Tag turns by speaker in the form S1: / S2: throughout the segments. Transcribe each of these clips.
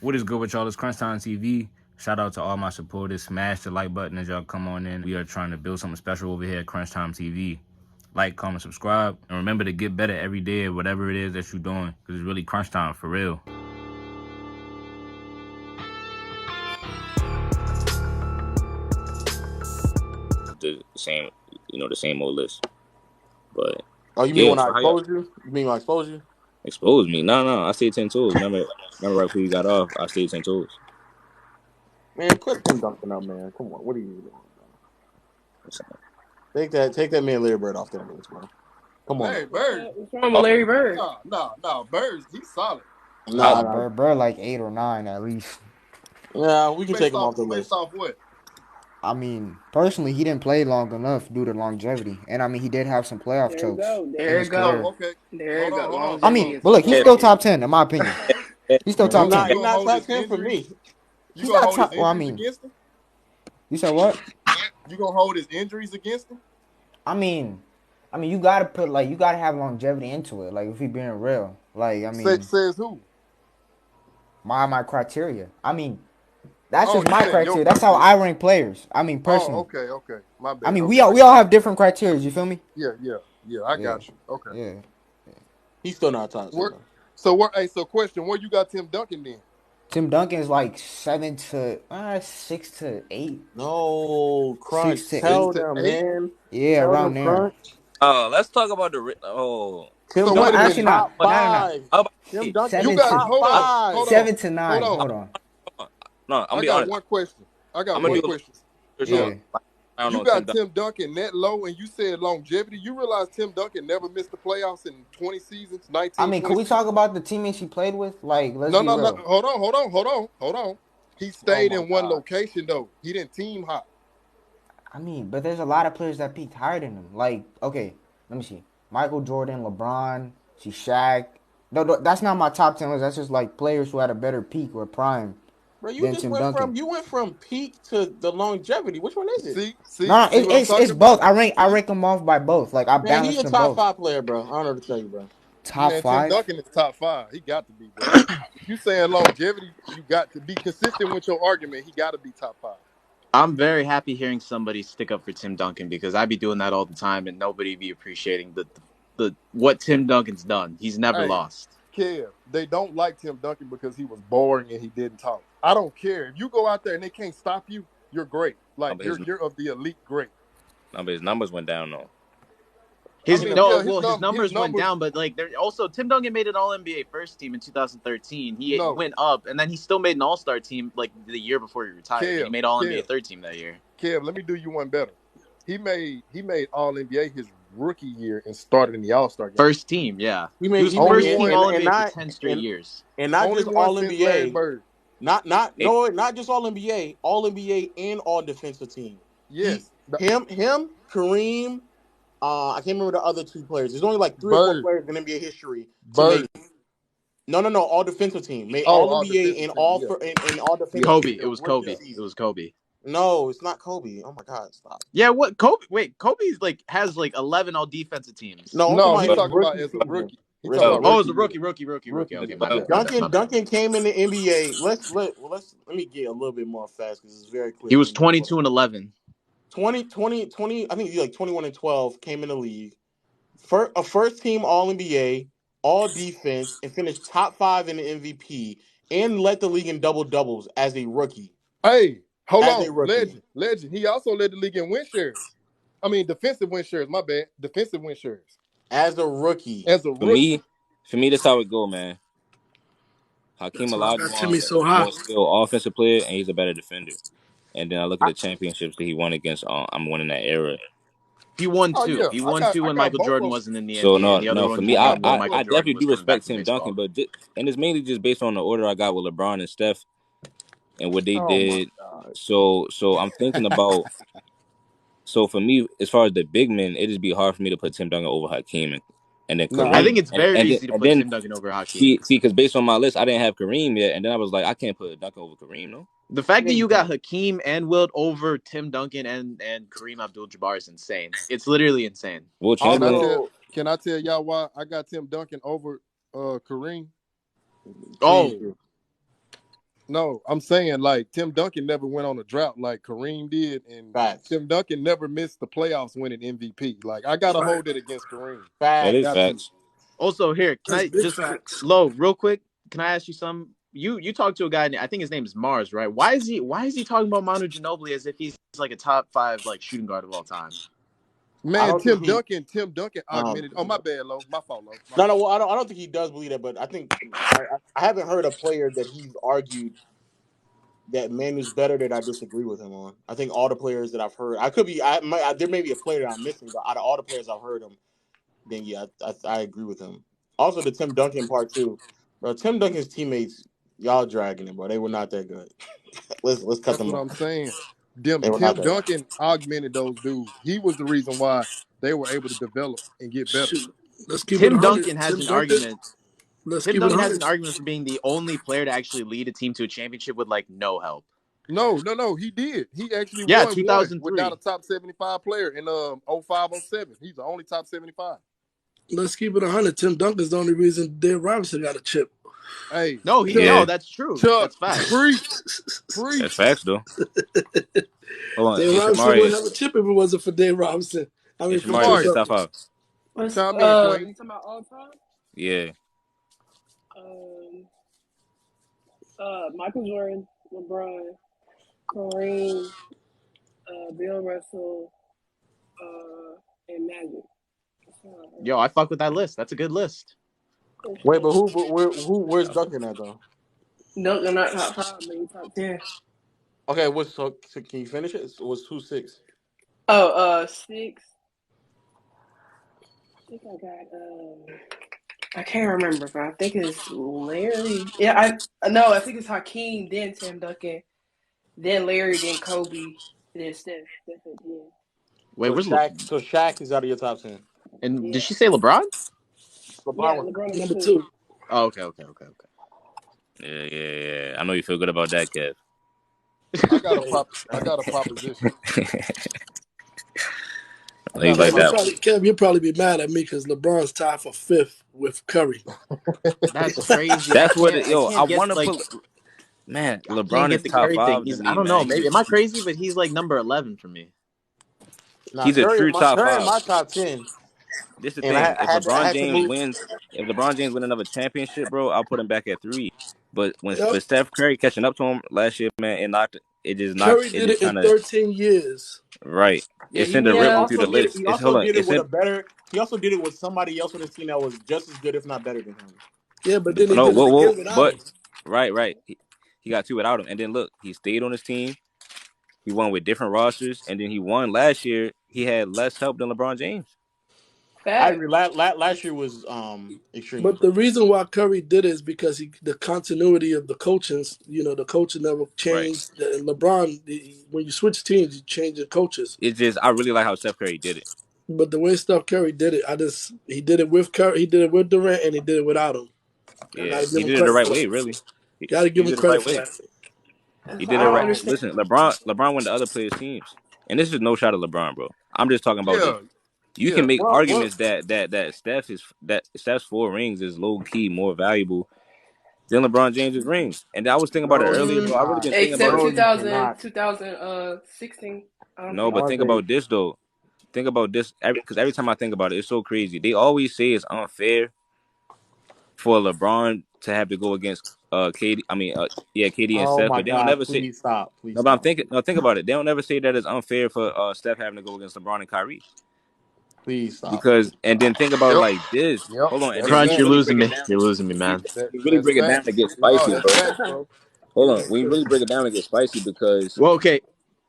S1: What is good with y'all? It's Crunch Time TV. Shout out to all my supporters. Smash the like button as y'all come on in. We are trying to build something special over here at Crunch Time TV. Like, comment, subscribe, and remember to get better every day at whatever it is that you're doing, because it's really crunch time for real. The same old list. But
S2: oh, you mean when I exposed you? You mean when I exposed you?
S1: Expose me? No. I stayed 10 toes. Remember right before you got off, I stayed 10 toes.
S2: Man, put Tim Duncan up, man. Come on, what are you doing, bro? Take that man Larry Bird off that list, bro. Come on.
S3: Larry Bird.
S4: What's wrong with Larry Bird?
S3: No. Bird, he's solid.
S2: Nah.
S5: Bird like 8 or 9 at least.
S2: Yeah, we can take him off the list.
S3: Based off what?
S5: I mean, personally, he didn't play long enough due to longevity, and I mean, he did have some playoff chokes.
S4: There you go.
S3: Okay.
S4: There you go.
S3: Hold on.
S5: I mean, but look, he's still top 10 in my opinion. He's still top 10.
S2: He's not top 10 for me.
S3: He's not top. Well, I mean, against him?
S5: You said what?
S3: You gonna hold his injuries against him?
S5: I mean, you gotta you gotta have longevity into it. Like, if we being real, like, I mean,
S3: says who?
S5: My criteria. I mean, that's just my criteria. That's how I rank players. I mean, personally.
S3: Oh, okay. My bad.
S5: I mean, we all have different criteria. You feel me?
S3: Yeah. I got you. Okay.
S5: Yeah.
S2: He's still not top 10.
S3: So question: where you got Tim Duncan then?
S5: Tim Duncan is like 6 to 8.
S2: No, Crunch.
S5: 6 to
S2: Tell
S5: 8.
S2: them, man.
S5: Yeah,
S2: Tell
S5: around
S2: them,
S5: there.
S2: Crunch.
S1: Let's talk about the
S2: Tim
S3: so
S2: Duncan
S5: actually
S2: top
S5: not.
S2: 5. Tim Duncan,
S3: you got
S2: top 5.
S5: 7 to 9. Hold on.
S1: No,
S3: I got one question. I got one question.
S5: Yeah.
S3: You got Tim Duncan that low, and you said longevity. You realize Tim Duncan never missed the playoffs in 20 seasons, 19.
S5: I mean, can we talk about the teammates he played with? Like, let's
S3: no.
S5: be real.
S3: Hold on. He stayed in one location though. He didn't team hop.
S5: I mean, but there's a lot of players that peaked higher than him. Like, okay, let me see. Michael Jordan, LeBron, Shaq. No, that's not my top 10 list. That's just like players who had a better peak or prime.
S2: Bro, you went from peak to the longevity. Which one is it?
S5: It's both. I rank them off by both. Like, I balance them both.
S2: He's a top 5 player, bro. I don't know what to tell you, bro.
S5: Top 5.
S3: Tim Duncan is top 5. He got to be, bro. You saying longevity? You got to be consistent with your argument. He got to be top 5.
S6: I'm very happy hearing somebody stick up for Tim Duncan, because I be doing that all the time and nobody be appreciating the what Tim Duncan's done. He's never lost.
S3: Kev, they don't like Tim Duncan because he was boring and he didn't talk. I don't care. If you go out there and they can't stop you, you're great. Like, you're of the elite great.
S1: No, but his numbers went down though.
S6: His numbers went down, but like Tim Duncan made an All-NBA first team in 2013. He went up, and then he still made an All-Star team like the year before he retired. Kev, he made All-NBA third team that year.
S3: Kev, let me do you one better. He made All-NBA his rookie year and started in the All-Star game.
S6: First team, yeah.
S2: He was
S6: first team All-NBA for 10 straight years.
S2: And not just All-NBA. Not just All-NBA, All-NBA and All-Defensive team.
S3: Yes.
S2: Him, Kareem. I can't remember the other 2 players. There's only like 3 or 4 players in NBA history. No. All defensive team. Made all NBA and all defensive.
S6: Kobe. It was Kobe.
S2: No, it's not Kobe. Oh my God, stop.
S6: Yeah, what Kobe? Wait, Kobe's has 11 all defensive teams.
S3: No, he's talking about as a rookie.
S6: It's a rookie. Okay,
S2: Duncan came in the NBA. Let me get a little bit more fast because it's very clear.
S6: He was 22 and 11.
S2: 20, I think he like 21 and 12, came in the league. First team All-NBA, all defense, and finished top 5 in the MVP, and led the league in double-doubles as a rookie.
S3: Hey, hold on. Legend. He also led the league in win shares. I mean, defensive win shares. My bad. Defensive win shares.
S2: As a rookie.
S1: For me, that's how it go, man. Hakeem Olajuwon is still offensive player, and he's a better defender. And then I look at the championships that he won against. I'm winning that era.
S6: He won 2. Yeah. He won 2 when Michael Jordan wasn't in the NBA.
S1: So no, for me, I definitely do respect Tim Duncan, but and it's mainly just based on the order I got with LeBron and Steph and what they did. So I'm thinking about. So for me, as far as the big men, it just be hard for me to put Tim Duncan over Hakeem. And then Kareem.
S6: I think it's very easy to put Tim Duncan over Hakeem.
S1: See, because based on my list, I didn't have Kareem yet, and then I was like, I can't put Duncan over Kareem, no.
S6: The fact that you got Hakeem and Wilt over Tim Duncan and Kareem Abdul-Jabbar is insane. It's literally insane.
S1: Well,
S3: can I tell y'all why I got Tim Duncan over Kareem?
S6: Oh,
S3: No, I'm saying like Tim Duncan never went on a drought like Kareem did, and
S2: Facts.
S3: Tim Duncan never missed the playoffs winning MVP. Like I gotta hold it against Kareem.
S1: That is
S3: Got to.
S1: facts.
S6: Also, here, can
S7: That's
S6: I
S7: big
S6: just
S7: facts.
S6: Low, real quick? Can I ask you some? You talked to a guy. I think his name is Mars, right? Why is he talking about Manu Ginobili as if he's like a top 5 like shooting guard of all time?
S3: Man, Tim Duncan augmented. Oh, my bad, Lo. My fault, Lo.
S2: No. Well, I don't think he does believe that, but I think I haven't heard a player that he's argued that Manu's better that I disagree with him on. I think all the players that I've heard, there may be a player that I'm missing, but out of all the players I've heard him, then yeah, I agree with him. Also, the Tim Duncan part too, bro. Tim Duncan's teammates, y'all dragging him, bro. They were not that good. let's cut
S3: That's
S2: them
S3: what
S2: off.
S3: I'm saying. Tim Duncan augmented those dudes. He was the reason why they were able to develop and get better.
S7: Shoot. Let's keep
S6: Tim
S7: it
S6: Duncan has an argument.
S7: Tim Duncan has
S6: an argument for being the only player to actually lead a team to a championship with like no help.
S3: No, he did. He actually won
S6: 2003
S3: without a top 75 player in 05-07. He's the only top 75.
S7: Let's keep it 100. Tim Duncan's the only reason Dave Robinson got a chip.
S3: Hey,
S6: no, that's true.
S3: Chuck,
S6: that's facts.
S3: Free.
S1: That's facts, though. Hold on,
S7: Dave Robinson wouldn't have a chip if it wasn't for Dave Robinson. I mean,
S1: Shemaria, your top 5.
S4: You talking about all time?
S1: Yeah.
S4: Michael Jordan, LeBron, Kareem, Bill Russell, and Magic.
S6: Yo, I fuck with that list. That's a good list.
S2: Wait, but where's Duncan at though?
S4: Duncan not top 5, but he's top 10.
S2: Okay, so can you finish it? Who's 6?
S4: 6. I think I got I can't remember, but I think it's Larry. Yeah, I think it's Hakeem, then Tim Duncan, then Larry, then Kobe, then Steph.
S6: Wait, where's
S2: Shaq? So Shaq is out of your top 10.
S6: And did she say LeBron?
S4: LeBron
S7: number 2.
S6: Oh, okay.
S1: Yeah. I know you feel good about that, Kev.
S3: I got a proposition.
S7: Kev, you'll probably be mad at me because LeBron's tied for 5th with Curry.
S6: That's crazy.
S1: That's what I want to put. Man, LeBron is top 5.
S6: I don't know. Maybe am I crazy? But he's like number 11 for me.
S1: He's a true top 5.
S2: My top 10.
S1: This is the thing. If LeBron James win another championship, bro, I'll put him back at 3. But when Steph Curry catching up to him last year, man,
S7: Curry did it in 13 years.
S1: Right. It's in the ripple through the list.
S2: He also did it with somebody else on his team that was just as good, if not better than him.
S7: Yeah, but then him.
S1: Right. He got 2 without him. And then look, he stayed on his team. He won with different rosters, and then he won last year. He had less help than LeBron James.
S2: I agree. Last year was extreme.
S7: But the reason why Curry did it is because the continuity of the coaches, the coaching never changed. Right. And LeBron, when you switch teams, you change the coaches.
S1: It's just I really like how Steph Curry did it.
S7: But the way Steph Curry did it, he did it with Curry, he did it with Durant, and he did it without him.
S1: Yeah, he did it the right way, really.
S7: Got to give him credit for that.
S1: He did it right. Listen, LeBron went to other players' teams, and this is no shot at LeBron, bro. I'm just talking about you can make arguments that Steph's 4 rings is low key more valuable than LeBron James's rings. And I was thinking about it earlier, bro. I really been thinking about
S4: it. 2016.
S1: No, but think about this though. Think about this, because every time I think about it, it's so crazy. They always say it's unfair for LeBron to have to go against KD. I mean, KD and Steph, but they don't never say.
S2: Stop.
S1: No, but think about it. They don't never say that it's unfair for Steph having to go against LeBron and Kyrie.
S2: Please stop.
S1: Because and then think about it like this. Hold on,
S6: Crunch, you're losing me. You're losing me, man.
S1: You really break it down to get spicy, bro. Hold on, we really break it down to get spicy because.
S6: Well, okay.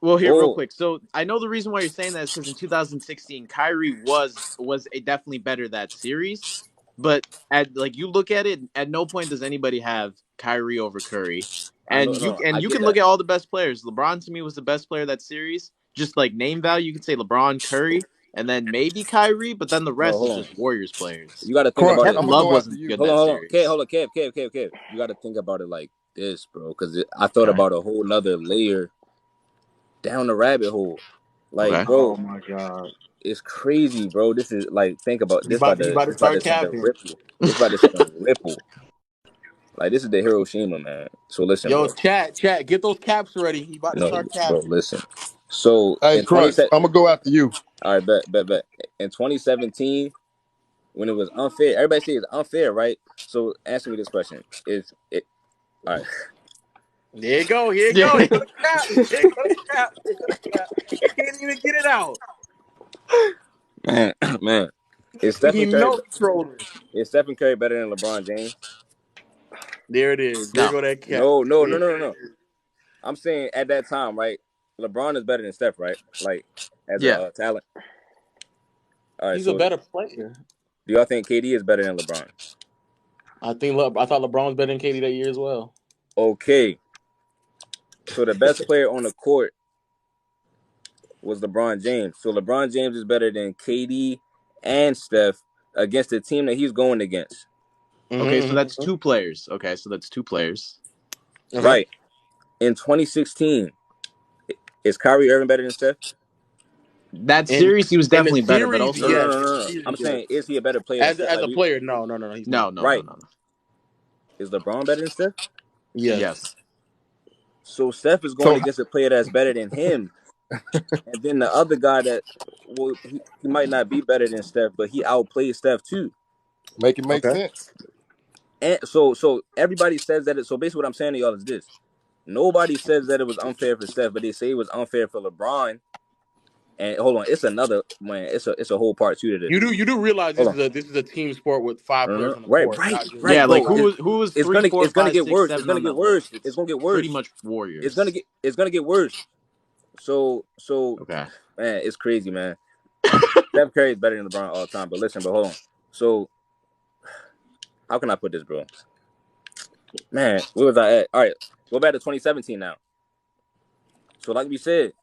S6: Well, here, real quick. So I know the reason why you're saying that is because in 2016, Kyrie was definitely better that series. But you look at it, at no point does anybody have Kyrie over Curry. And you can look at all the best players. LeBron to me was the best player that series. Just like name value, you could say LeBron, Curry, and then maybe Kyrie, but then the rest is just Warriors players.
S1: You got to think about it.
S6: Love wasn't good that series.
S1: Hold on, Kev. You got to think about it like this, bro, because I thought about a whole nother layer down the rabbit hole. Like, bro,
S2: oh my god,
S1: it's crazy, bro. This is like, think about this.
S2: About to start capping.
S1: It's about to start a ripple. Like, this is the Hiroshima, man. So listen,
S2: Yo,
S1: bro.
S2: chat, get those caps ready. He about to
S1: No,
S2: start
S1: bro,
S2: capping.
S1: listen. So
S3: Hey,
S1: in
S3: Crunch, I'm gonna go after you.
S1: all right, bet. In 2017, when it was unfair, everybody says it's unfair, right? So answer me this question: Is it all right?
S2: There you go. Here you go. Here go the cap. Here go the cap. Here go the cap. He can't even get it out.
S1: Man, is
S2: He knows trolling.
S1: Stephen Curry better than LeBron James?
S2: There it is. There
S6: No.
S2: go that cap.
S1: No. I'm saying at that time, right? LeBron is better than Steph, right? Like as a talent. All right,
S2: He's a
S1: so
S2: better player.
S1: do y'all think KD is better than LeBron?
S2: I thought LeBron was better than KD that year as well.
S1: Okay. So the best player on the court was LeBron James. So LeBron James is better than KD and Steph against the team that he's going against.
S6: Okay, so that's two players. Okay.
S1: Right. In 2016, is Kyrie Irving better than Steph?
S6: That series, he was definitely better, but also
S1: No. I'm saying, is he a better player than Steph?
S2: As a player, no, he's not.
S1: Right. Is LeBron better than Steph?
S2: Yes.
S1: So Steph is going against a player that's better than him. And then the other guy that, well, he might not be better than Steph, but he outplayed Steph too.
S3: Make it make sense.
S1: And so everybody says that. So basically what I'm saying to y'all is this. Nobody says that it was unfair for Steph, but they say it was unfair for LeBron. And hold on, it's another, man, it's a whole part two to this.
S2: You do realize this is a team sport with 5 players on the
S1: right,
S2: court.
S1: Right.
S6: Yeah,
S1: Bro,
S6: like who was 3, 4, 5, 6, 7 on that list?
S1: It's gonna get worse.
S6: Pretty much Warriors.
S1: It's gonna get worse. So
S6: okay.
S1: Man, it's crazy, man. Steph Curry is better than LeBron all the time. But listen, hold on. So how can I put this, bro? Man, where was I at? All right, go back to 2017 now. So like we said,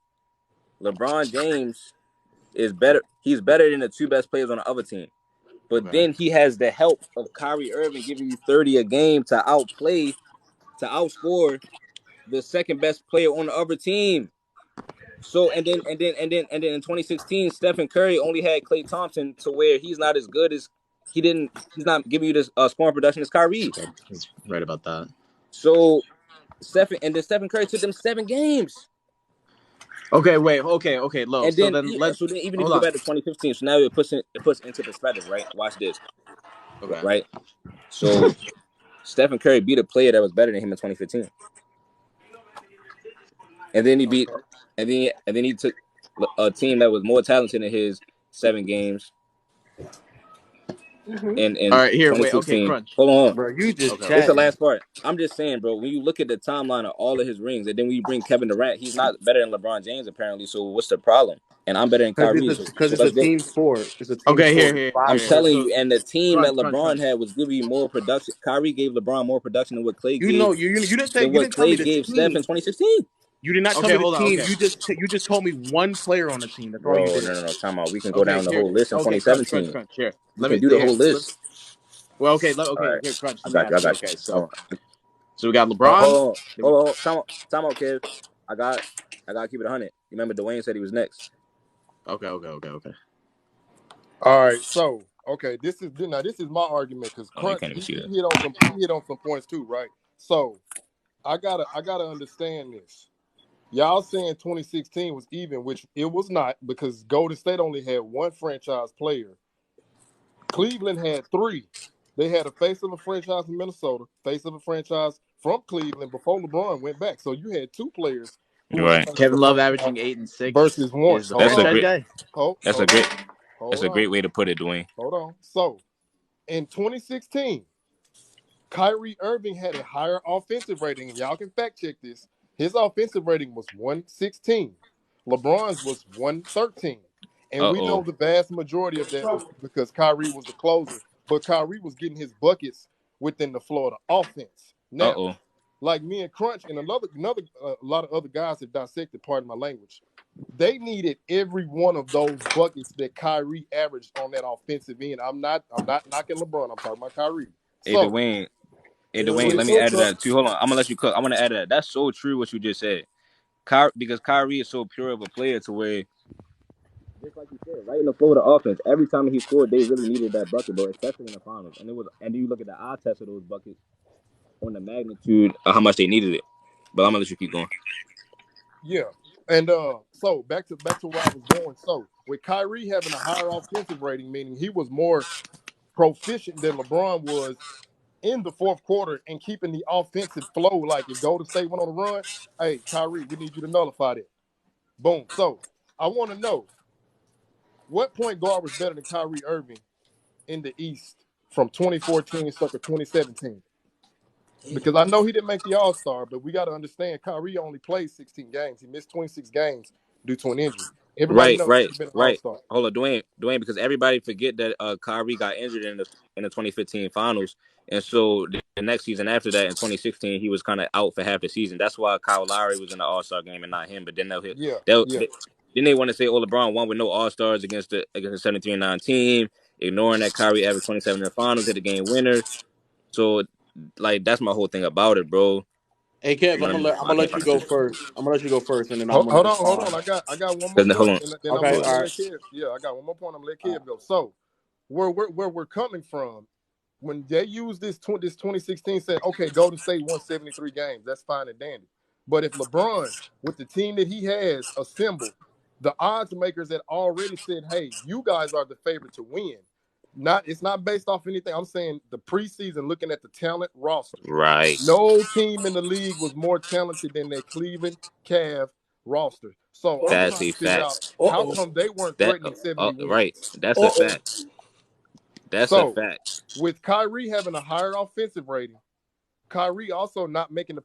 S1: LeBron James is better. He's better than the two best players on the other team. But then he has the help of Kyrie Irving giving you 30 a game to outscore the second best player on the other team. So and then in 2016, Stephen Curry only had Klay Thompson to where he's not as good as he's not giving you this scoring production as Kyrie.
S6: Okay. He's right about that.
S1: So Stephen Curry took them 7 games.
S6: Okay, wait. Okay, low.
S1: And
S6: so
S1: then
S6: even if
S1: you go back to 2015, so now it puts into perspective, right? Watch this.
S6: Okay.
S1: Right. So Stephen Curry beat a player that was better than him in 2015. And then he beat and then he took a team that was more talented in his 7 games. In
S6: all right, here,
S1: 2016.
S6: wait, okay, Crunch.
S1: Hold on.
S2: Bro, you just
S1: It's the last part. I'm just saying, bro, when you look at the timeline of all of his rings, and then when you bring Kevin Durant, he's not better than LeBron James, apparently. So what's the problem? And I'm better than Kyrie.
S2: Because it's a team sport. It's a team
S6: okay,
S2: sport.
S6: Here.
S1: I'm telling you, and the team
S6: Crunch,
S1: that LeBron had was giving you more production. Kyrie gave LeBron more production than what Klay
S2: You
S1: gave.
S2: know, you didn't say
S1: than
S2: you
S1: what
S2: didn't tell me
S1: Klay
S2: the
S1: gave
S2: team.
S1: Steph in 2016.
S2: You did not tell me the team. You just told me one player on the team. That's all you did.
S1: No. Time out. We can go down the whole list in 2017.
S6: Crunch. Here,
S1: we can do the whole list.
S6: Well, okay,
S1: right.
S6: Here, Crunch.
S1: I got you.
S6: Okay, so we got LeBron.
S1: Hold on. Time out, kid. I gotta keep it 100. You remember Dwayne said he was next.
S6: Okay.
S3: All right, so this is my argument because Crunch he hit on some points too, right? So I gotta understand this. Y'all saying 2016 was even, which it was not, because Golden State only had one franchise player. Cleveland had 3. They had a face of a franchise in Minnesota, face of a franchise from Cleveland before LeBron went back. So you had 2 players.
S1: Right.
S6: Kevin Love averaging 8 and 6
S3: versus 1.
S1: That's a great
S6: guy.
S1: That's a great way to put it, Dwayne.
S3: Hold on. So in 2016, Kyrie Irving had a higher offensive rating, and y'all can fact check this. His offensive rating was 116. LeBron's was 113. And we know the vast majority of that was because Kyrie was the closer, but Kyrie was getting his buckets within the flow of the offense. Now, like me and Crunch and a lot of other guys have dissected, pardon my language, they needed every one of those buckets that Kyrie averaged on that offensive end. I'm not knocking LeBron. I'm talking about Kyrie.
S1: Hey, Dwayne, let me add to that too. Hold on. I'm gonna let you cook. I'm gonna add to that. That's so true what you just said. Because Kyrie is so pure of a player to where, just like you said, right in the flow of the offense, every time he scored, they really needed that bucket, bro, especially in the finals. And then you look at the eye test of those buckets. on the magnitude of how much they needed it. But I'm gonna let you keep going.
S3: Yeah. And so back to where I was going. So with Kyrie having a higher offensive rating, meaning he was more proficient than LeBron was in the fourth quarter and keeping the offensive flow. Like if Golden State went on a run, hey, Kyrie, we need you to nullify that. Boom. So I want to know what point guard was better than Kyrie Irving in the East from 2014 circa 2017? Because I know he didn't make the All-Star, but we got to understand Kyrie only played 16 games. He missed 26 games due to an injury. Everybody knows he should have been an All-Star.
S1: Hold on, Dwayne, because everybody forget that Kyrie got injured in the 2015 finals, and so the next season after that in 2016 he was kind of out for half the season. That's why Kyle Lowry was in the All-Star game and not him. But then then they want to say, "Oh, LeBron won with no All-Stars against the 73-9 team," ignoring that Kyrie averaged 27 in the finals, hit the game winner. So, like, that's my whole thing about it, bro.
S2: Hey Kev, I'm gonna let you go first. I'm gonna let you go first, and then I'm
S3: Hold
S2: gonna
S3: on. I got one more point, and then
S2: okay,
S3: I'm gonna let Kev. Yeah, I got one more point. I'm gonna let Kev go. So where we're coming from, when they used this 2016, said, okay, Golden State won 73 games. That's fine and dandy. But if LeBron, with the team that he has assembled, the odds makers had already said, hey, you guys are the favorite to win. It's not based off anything. I'm saying the preseason, looking at the talent roster.
S1: Right.
S3: No team in the league was more talented than their Cleveland Cavs roster. So I'm trying to figure out how come they weren't threatening 70 wins.
S1: Right. That's a fact. That's a fact.
S3: With Kyrie having a higher offensive rating, Kyrie also not making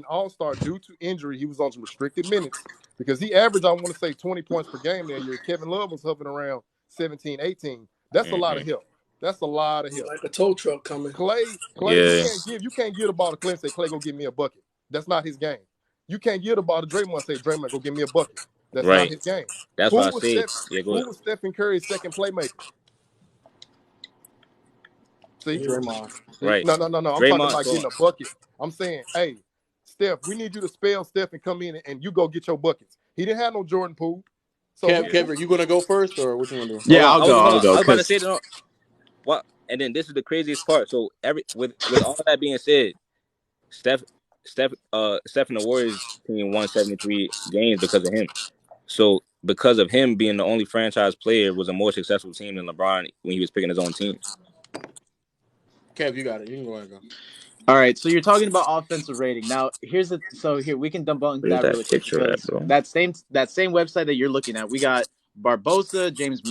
S3: All-Star due to injury. He was on some restricted minutes because he averaged, I want to say, 20 points per game that year. Kevin Love was hovering around 17, 18. That's a lot of help. That's a lot of help.
S7: Like a tow truck coming.
S3: Clay, you can't give the ball to Clay and say, Clay, go give me a bucket. That's not his game. You can't give the ball to Draymond and say, Draymond, go give me a bucket. That's not his game.
S1: That's what I say.
S3: Who was Stephen Curry's second playmaker? See?
S2: Draymond.
S1: Right.
S3: No. I'm talking about getting a bucket. I'm saying, hey, Steph, we need you to spell Steph and come in and you go get your buckets. He didn't have no Jordan Poole. So
S2: Kev, are you gonna go first or what you gonna do?
S6: Yeah, I'll go.
S1: I was about to say that. What? And then this is the craziest part. So with all that being said, Steph and the Warriors team won 73 games because of him. So because of him being the only franchise player was a more successful team than LeBron when he was picking his own teams.
S2: Kev, you got it. You can go ahead and go.
S6: All right, so you're talking about offensive rating. Now, here we can debunk that really quick because that same website that you're looking at, we got Barbosa, James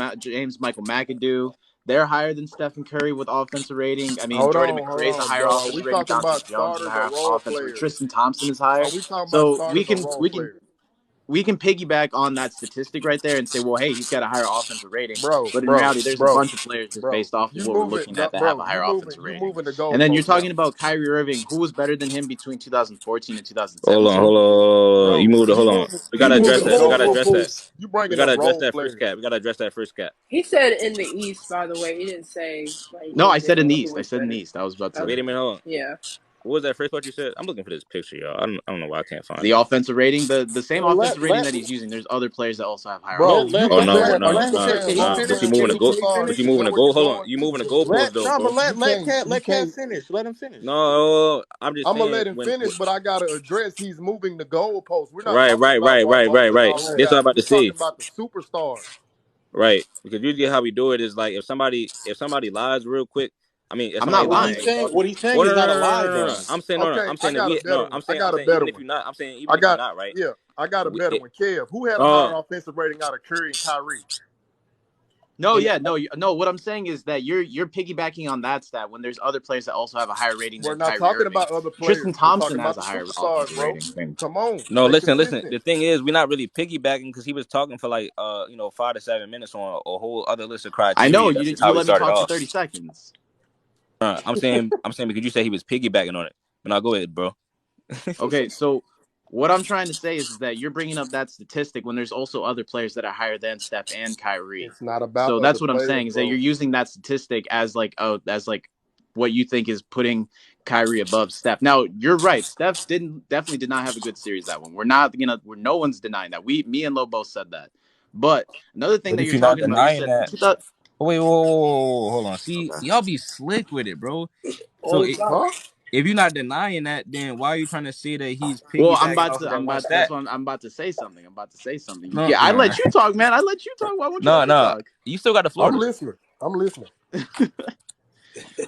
S6: Michael McAdoo. They're higher than Stephen Curry with offensive rating. I mean, Jordan McRae's a higher offensive rating. Donovan Jones is a higher offensive rating. Tristan Thompson is higher.
S3: Are we talking about starters or role players?
S6: We can piggyback on that statistic right there and say, well, hey, he's got a higher offensive rating. But in reality, there's a bunch of players just based off of what we're looking at that have a higher offensive rating. And then you're talking about Kyrie Irving, who was better than him between 2014 and 2017.
S1: Hold on. Hold on. We gotta address that. We gotta address that. We gotta address that first cap. We gotta address that first cap.
S4: He said in the East, by the way. He didn't say like.
S6: No, I said in the East. I was about to.
S1: Wait a minute. Hold on.
S4: Yeah.
S1: What was that first part you said? I'm looking for this picture, y'all. I don't know why I can't find
S6: the offensive rating. The same offensive rating that he's using. There's other players that also have higher.
S1: No. But you moving the goal? But you moving the goal? Hold on. You moving the goalpost though?
S2: No, but let Kev finish. Let him finish.
S1: No, I'm
S3: gonna let him finish, but I gotta address he's moving the goalpost. We're not
S1: right. This is what I'm about to say.
S3: Talking about the superstars.
S1: Right, because usually how we do it is like if somebody lies real quick. I mean,
S6: I'm not lying.
S2: What he's saying is not a lie, bro.
S1: I'm saying I'm saying even if you're not, I'm saying even if you're not, right?
S3: Yeah, I got a better one. Kev, who had a higher offensive rating out of Curry and Kyrie?
S6: No. What I'm saying is that you're piggybacking on that stat when there's other players that also have a higher rating.
S3: We're not talking about other players.
S6: Tristan Thompson has a higher rating.
S3: Come on.
S1: No, listen. The thing is, we're not really piggybacking because he was talking for like 5 to 7 minutes on a whole other list of criteria.
S6: I know you let me talk for 30 seconds.
S1: I'm saying because you said he was piggybacking on it. But now go ahead, bro.
S6: Okay, so what I'm trying to say is that you're bringing up that statistic when there's also other players that are higher than Steph and Kyrie.
S3: It's not about.
S6: So that's what I'm saying is that you're using that statistic as like what you think is putting Kyrie above Steph. Now you're right. Steph definitely did not have a good series that one. No one's denying that. Me and Lo both said that. But another thing that you're talking about, you said,
S1: wait, whoa, hold on. See, y'all be slick with it, bro. So if you're not denying that, then why are you trying to say that he's piggybacking off of that one stat?
S6: That's why I'm about to say something.
S1: No,
S6: Yeah, I
S1: nah.
S6: let you talk, man. I let you talk. Why won't you let me talk?
S1: You still got the floor.
S3: I'm listening.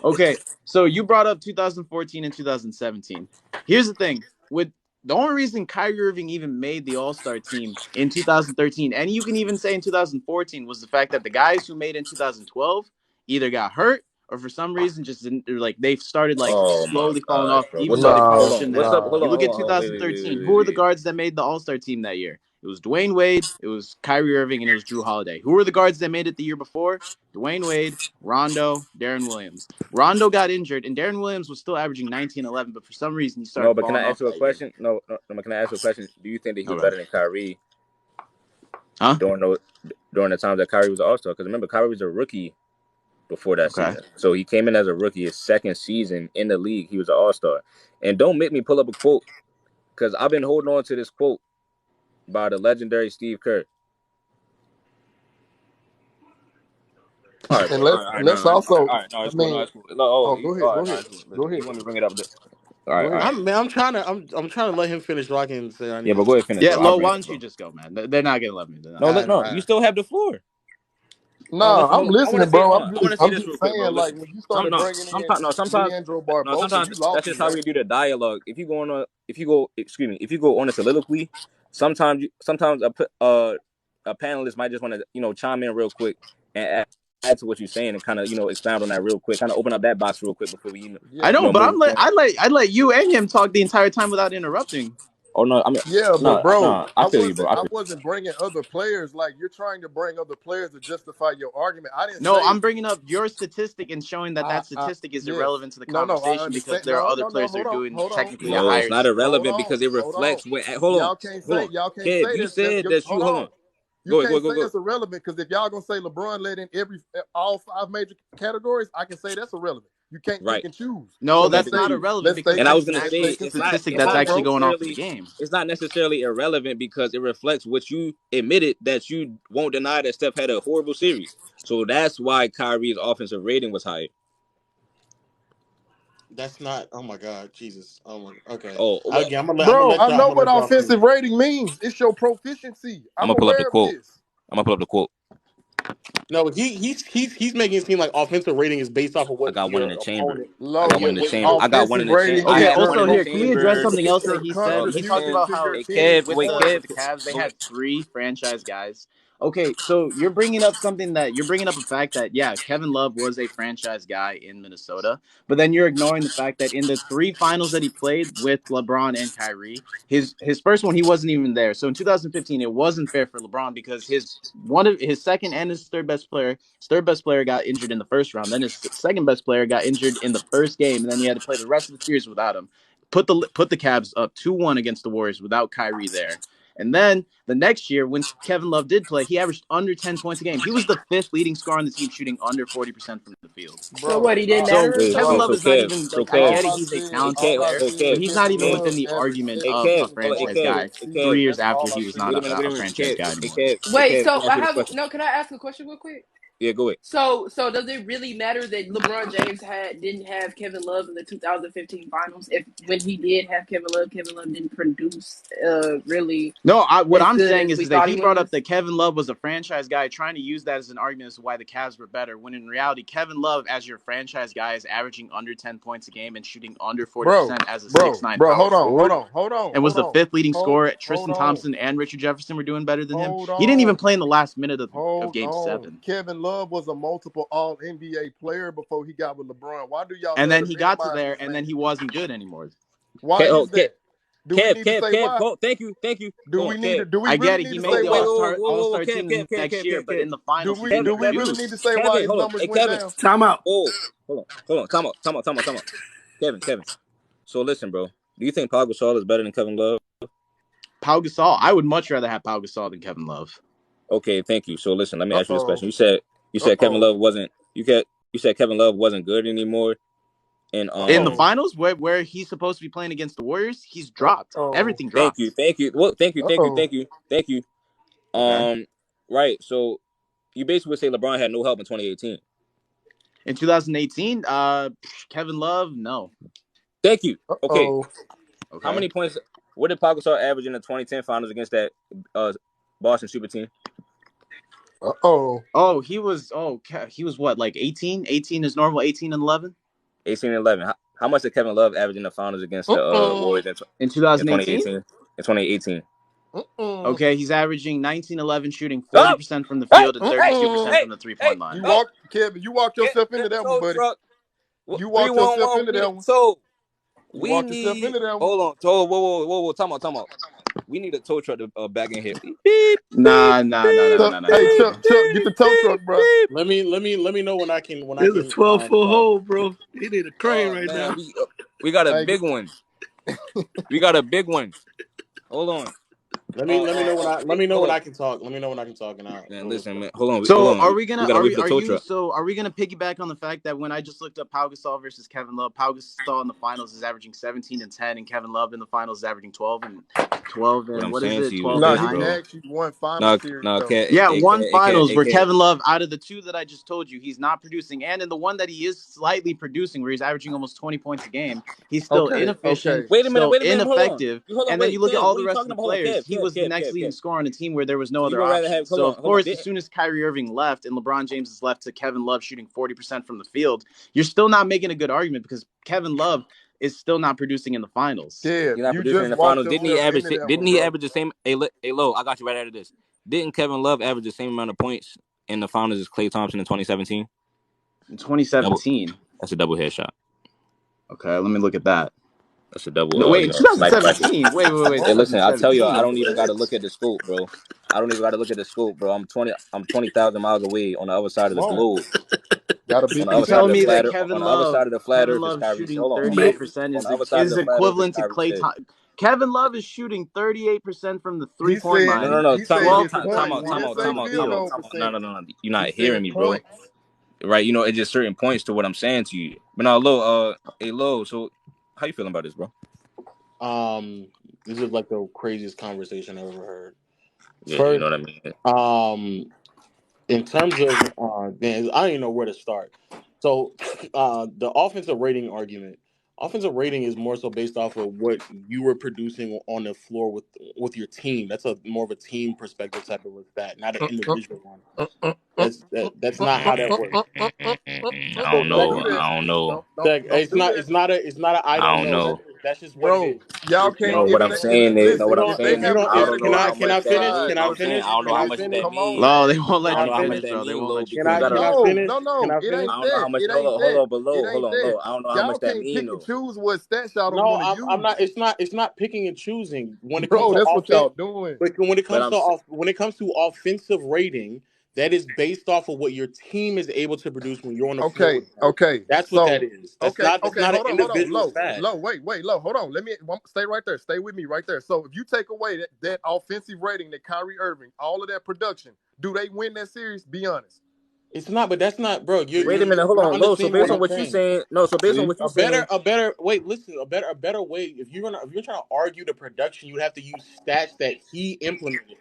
S6: Okay, so you brought up 2014 and 2017. Here's the thing: with the only reason Kyrie Irving even made the All-Star team in 2013, and you can even say in 2014, was the fact that the guys who made in 2012 either got hurt or for some reason just didn't, like they've started like
S1: Oh my
S6: slowly falling
S1: gosh,
S6: off,
S1: bro.
S6: even
S1: What's
S6: though
S1: up?
S6: they probably
S1: Hold on.
S6: shouldn't
S1: What's
S6: have.
S1: up? Hold
S6: You
S1: on.
S6: look
S1: Hold
S6: at
S1: on. Hold on. Wait.
S6: 2013. Who were the guards that made the All-Star team that year? It was Dwayne Wade, it was Kyrie Irving, and it was Drew Holiday. Who were the guards that made it the year before? Dwayne Wade, Rondo, Darren Williams. Rondo got injured, and Darren Williams was still averaging 19-11, but for some reason he started
S1: No, but can
S6: falling
S1: I ask
S6: off
S1: you a
S6: that year.
S1: question? No, can I ask you a question? Do you think that he was
S6: Okay.
S1: better than Kyrie
S6: Huh?
S1: during the times that Kyrie was an All-Star? Because remember, Kyrie was a rookie before that
S6: Okay.
S1: season. So he came in as a rookie. His second season in the league, he was an All-Star. And don't make me pull up a quote, because I've been holding on to this quote by the legendary Steve Kerr. All right, bro. All right,
S3: Let's also.
S1: no,
S3: I
S1: it's cool. No,
S3: mean,
S1: it's cool. Oh,
S3: go ahead,
S1: all
S3: go
S1: right, no,
S3: ahead,
S1: it's cool.
S3: go
S1: Listen,
S3: ahead,
S1: you want me to bring it up? All right,
S3: go
S1: all
S3: ahead.
S1: right.
S2: I'm trying to let him finish so I can say I
S1: Yeah,
S2: need
S1: but
S2: to.
S1: go ahead, finish,
S6: Yeah,
S1: bro. I'll
S6: Lo,
S1: bring
S6: why
S1: it up,
S6: don't you
S1: bro.
S6: just go, man? They're not gonna let me. They're not
S1: No,
S6: gonna
S2: All
S6: let
S2: right,
S6: me.
S1: no,
S2: all
S1: you
S2: right.
S1: still have the floor.
S3: No,
S1: Listen,
S3: I'm
S1: I want
S3: listening,
S1: to say,
S3: bro.
S1: hold on. I want to say
S3: I'm
S1: this real
S3: just
S1: quick, bro.
S3: saying, like
S1: Listen,
S3: when you started bringing in
S1: sometimes,
S3: Leandro Barbosa, you
S1: that's
S3: lost
S1: just
S3: me,
S1: how
S3: man.
S1: we do the dialogue. If you go on a soliloquy, sometimes a panelist might just want to, chime in real quick and add to what you're saying and kind of, expound on that real quick, kind of open up that box real quick before we,
S3: Yeah,
S6: I know, but
S1: move on.
S6: I let you and him talk the entire time without interrupting.
S1: Oh no, I mean,
S3: yeah, but bro,
S1: no, I feel you, bro.
S3: I wasn't bringing other players. Like you're trying to bring other players to justify your argument. I didn't
S6: No,
S3: say.
S6: I'm bringing up your statistic and showing that statistic is
S3: Yes,
S6: irrelevant to the
S3: no, I
S6: conversation because
S3: understand.
S6: there are other
S3: No,
S6: players that are doing
S3: hold on,
S6: technically a
S3: hold
S1: No,
S3: on,
S1: it's
S6: higher
S1: not
S3: hold
S1: irrelevant
S3: on,
S1: because it
S3: hold on.
S1: reflects what. Hold on.
S3: Y'all can't
S1: Kev,
S3: say
S1: you
S3: that.
S1: said that you hold on.
S3: You can't say
S1: Go.
S3: that's irrelevant because if y'all gonna say LeBron led in all 5 major categories, I can say that's irrelevant. You can't pick
S1: Right.
S3: and choose.
S6: No,
S3: So
S6: that's not irrelevant because
S1: And I
S6: that's
S1: was
S6: an
S1: gonna
S6: actual
S1: say
S6: statistic
S3: Come
S6: that's
S3: on,
S6: actually
S3: bro.
S6: going off of the game.
S1: it's not necessarily irrelevant because it reflects what you admitted that you won't deny that Steph had a horrible series. So that's why Kyrie's offensive rating was higher.
S2: That's not. Oh my God, Jesus. Oh my. Okay.
S1: Oh, well,
S2: Again, I'm
S3: Bro, I know
S2: gonna
S3: what
S2: let y'all finish.
S3: offensive rating means. It's your proficiency.
S1: I'm
S3: I'm
S1: gonna pull up the
S3: aware of
S1: quote.
S3: this.
S1: I'm gonna pull up the quote.
S2: No, he's making it seem like offensive rating is based off of
S1: I
S2: what
S1: got one
S2: your
S1: in the chamber.
S2: opponent.
S1: I
S3: Low.
S1: got one in the chamber. I got one in
S3: Offensive
S1: the
S3: rating
S1: chamber. I
S3: is
S6: Okay,
S1: have one
S3: your
S1: in
S6: also
S1: the
S6: here, can we address
S1: chamber.
S6: something else that
S3: your
S6: he said? He talked
S3: contribution
S6: about
S3: to
S6: how
S3: your
S1: Hey,
S3: team.
S1: Kev,
S6: with
S1: wait,
S6: the
S1: Kev.
S6: with the Cavs they
S1: Go ahead.
S6: had 3 franchise guys. Okay, so you're bringing up a fact that yeah, Kevin Love was a franchise guy in Minnesota, but then you're ignoring the fact that in the 3 finals that he played with LeBron and Kyrie, his first one he wasn't even there. So in 2015 it wasn't fair for LeBron because his second and his third best player got injured in the first round. Then his second best player got injured in the first game, and then he had to play the rest of the series without him. Put the Cavs up 2-1 against the Warriors without Kyrie there. And then the next year, when Kevin Love did play, he averaged under 10 points a game. He was the 5th leading scorer on the team, shooting under 40% from the field.
S4: So
S3: Bro,
S4: what? He didn't
S6: So
S4: matter or
S1: Wait,
S6: Kevin
S4: something?
S1: wait.
S6: Love
S1: So
S6: is not
S1: Kev,
S6: even
S1: so
S6: like I
S1: Kev,
S6: get it. He's a
S1: hey
S6: talented
S1: Kev,
S6: player,
S1: hey Kev,
S6: but he's not
S3: Kevin
S6: even
S1: hey,
S6: within
S3: Love
S6: the
S3: averaged
S6: argument
S1: hey
S3: 10
S6: of
S1: Kev,
S6: a
S3: points a
S1: hold on, hey
S6: franchise
S3: game
S1: Kev,
S3: in
S6: guy
S3: the
S1: hey
S3: season.
S1: Kev.
S6: 3 years
S3: That's
S6: after
S3: all I
S6: he was
S3: said.
S6: not
S1: Wait a
S6: a
S1: minute,
S6: franchise
S1: Kev,
S6: guy
S1: hey
S6: anymore.
S1: Kev, hey
S4: Wait,
S1: Kev.
S4: so
S1: Can I ask
S4: I
S1: you this
S4: have
S1: question?
S4: no. Can I ask a question real quick?
S1: Yeah, go ahead.
S4: So does it really matter that LeBron James didn't have Kevin Love in the 2015 finals? If when he did have Kevin Love didn't produce really
S6: No, what
S4: as
S6: I'm
S4: good
S6: saying
S4: as
S6: is
S4: we
S6: that
S4: thought
S6: he
S4: he
S6: brought up
S4: was?
S6: that Kevin Love was a franchise guy, trying to use that as an argument as to why the Cavs were better, when in reality, Kevin Love, as your franchise guy, is averaging under 10 points a game and shooting under 40% as a 6'9" power
S3: Hold
S6: forward,
S3: on,
S6: and was the 5th leading scorer.
S3: hold
S6: Tristan
S3: on,
S6: Thompson and Richard Jefferson were doing better than him.
S3: hold
S6: He didn't even
S3: on,
S6: play in the last minute of
S3: hold
S6: Game
S3: on.
S6: 7.
S3: Kevin Love was a multiple All NBA player before he got with LeBron. Why do y'all
S6: And
S3: love
S6: then
S3: to
S6: he got to
S3: minimize
S6: there,
S3: this
S6: and
S3: man?
S6: then he wasn't good anymore.
S3: Why
S1: Kev,
S3: is that? Do we need to say
S1: Kev.
S3: why?
S1: Hold, thank you.
S3: Do
S1: Hold
S3: we
S1: on,
S3: need
S1: Kev.
S3: to? Do we
S6: I get
S3: really
S6: it.
S3: need
S6: He
S3: to
S6: made
S3: say
S6: the
S1: Wait,
S3: why?
S6: All-Star
S1: Kev,
S6: team the next year, but
S1: Kev.
S6: in the finals he
S3: Do
S6: didn't
S3: we really need
S6: produce.
S3: to say why
S1: Kevin,
S3: his
S1: hold on.
S3: numbers
S1: Hey,
S3: went
S1: Kevin.
S3: down?
S7: Time out.
S1: Oh, hold on. Come on. Kevin. So listen, bro. Do you think Pau Gasol is better than Kevin Love?
S6: Pau Gasol. I would much rather have Pau Gasol than Kevin Love.
S1: Okay, thank you. So listen, let me ask you this
S3: Uh-oh.
S1: question. You said Kevin Love wasn't you said Kevin Love wasn't good anymore. And
S6: In the finals, where he's supposed to be playing against the Warriors, he's dropped. Everything
S1: thank
S6: dropped.
S1: you. Well, thank
S3: Uh-oh.
S1: you.
S6: Okay.
S1: Right. So you basically would say LeBron had no help in 2018.
S6: In 2018, Kevin Love, no.
S1: Thank you. Okay.
S3: Okay.
S1: How many points? What did Pau Gasol average in the 2010 finals against that Boston super team?
S6: Oh, he was what, like 18? 18 is normal, 18 and 11?
S1: 18 and 11. How much did Kevin Love average in the finals against the Warriors
S6: in
S1: 2018?
S6: 2018?
S1: In 2018.
S6: Okay, he's averaging 19-11, shooting 40% from the field and 32% from the 3-point line.
S3: Kevin, you walked yourself into that one, buddy. You walked
S1: 3-1-1,
S3: yourself into that one.
S1: So
S3: we need.
S1: Hold on. Whoa. Time out. We need a tow truck to back in here.
S6: Nah.
S3: Hey, Chuck, get the tow truck, bro.
S2: Let me know when I can.
S7: There's a 12-foot hole, bro. You need a crane now.
S1: We got a big one. We got a big one. Hold on.
S2: Let me know when I can talk. Let me know when I can talk.
S1: Man, listen, man. Hold on.
S6: So
S1: are we gonna
S6: piggyback on the fact that when I just looked up Pau Gasol versus Kevin Love, Pau Gasol in the finals is averaging 17 and 10, and Kevin Love in the finals is averaging 12 and 12 and what is it? 12 and 9.
S3: He actually won finals series.
S6: One finals where Kevin Love, out of the two that I just told you, he's not producing, and in the one that he is slightly producing, where he's averaging almost 20 points a game, he's still inefficient.
S1: Wait a minute,
S6: ineffective. And then you look at all the rest of the players. He was the next leading scorer on a team where there was no other option. So of course, as soon as Kyrie Irving left and LeBron James is left to Kevin Love shooting 40% from the field, you're still not making a good argument because Kevin Love is still not producing in the finals.
S3: Yeah,
S1: he's not producing in the finals. Didn't he average the same? Hey, Lo, I got you right out of this. Didn't Kevin Love average the same amount of points in the finals as Klay Thompson in 2017?
S6: In 2017,
S1: that's a double headshot.
S6: Okay, let me look at that.
S1: That's a double.
S6: No, wait, 2017. Wait.
S1: Hey, listen, I'll tell you, I don't even got to look at the scope, bro. I'm 20,000 miles away on the other side of the globe.
S6: You telling me that Kevin Love shooting 38% is equivalent to Klay Thompson? Kevin Love is shooting 38% from the 3-point line.
S1: No. Time out. No. You're not hearing me, bro. Right? You know, it's just certain points to what I'm saying to you. But now, Lo, so how you feeling about this, bro?
S2: This is like the craziest conversation I've ever heard.
S1: Yeah, first, you know what I
S2: mean. In terms of, I don't even know where to start. So, the offensive rating argument. Offensive rating is more so based off of what you were producing on the floor with your team. That's more of a team perspective type of stat, not an individual one. That's not how that works.
S1: I don't know.
S2: It's not an I don't know. That's just what it is.
S3: Y'all can't.
S1: What I'm saying is,
S2: Can I finish?
S1: I don't know how much that means.
S6: No, they won't let you finish, bro. They won't let you finish.
S3: No. It ain't that.
S1: Hold on. I don't know how much that means.
S3: Y'all can't pick and choose what stats y'all don't want to use.
S2: I'm not. It's not picking and choosing. When it
S3: comes to that's what y'all doing.
S2: But when it comes to offensive rating, that is based off of what your team is able to produce when you're on the floor.
S3: Okay.
S2: That's what that is. That's not an individual stat.
S3: Wait, hold on. Let me stay right there. Stay with me right there. So if you take away that offensive rating, that Kyrie Irving, all of that production, do they win that series? Be honest.
S2: It's not, but that's not, bro.
S1: Wait a minute, hold on. No, so based on what you're saying,
S2: a better way. If you're trying to argue the production, you have to use stats that he implemented.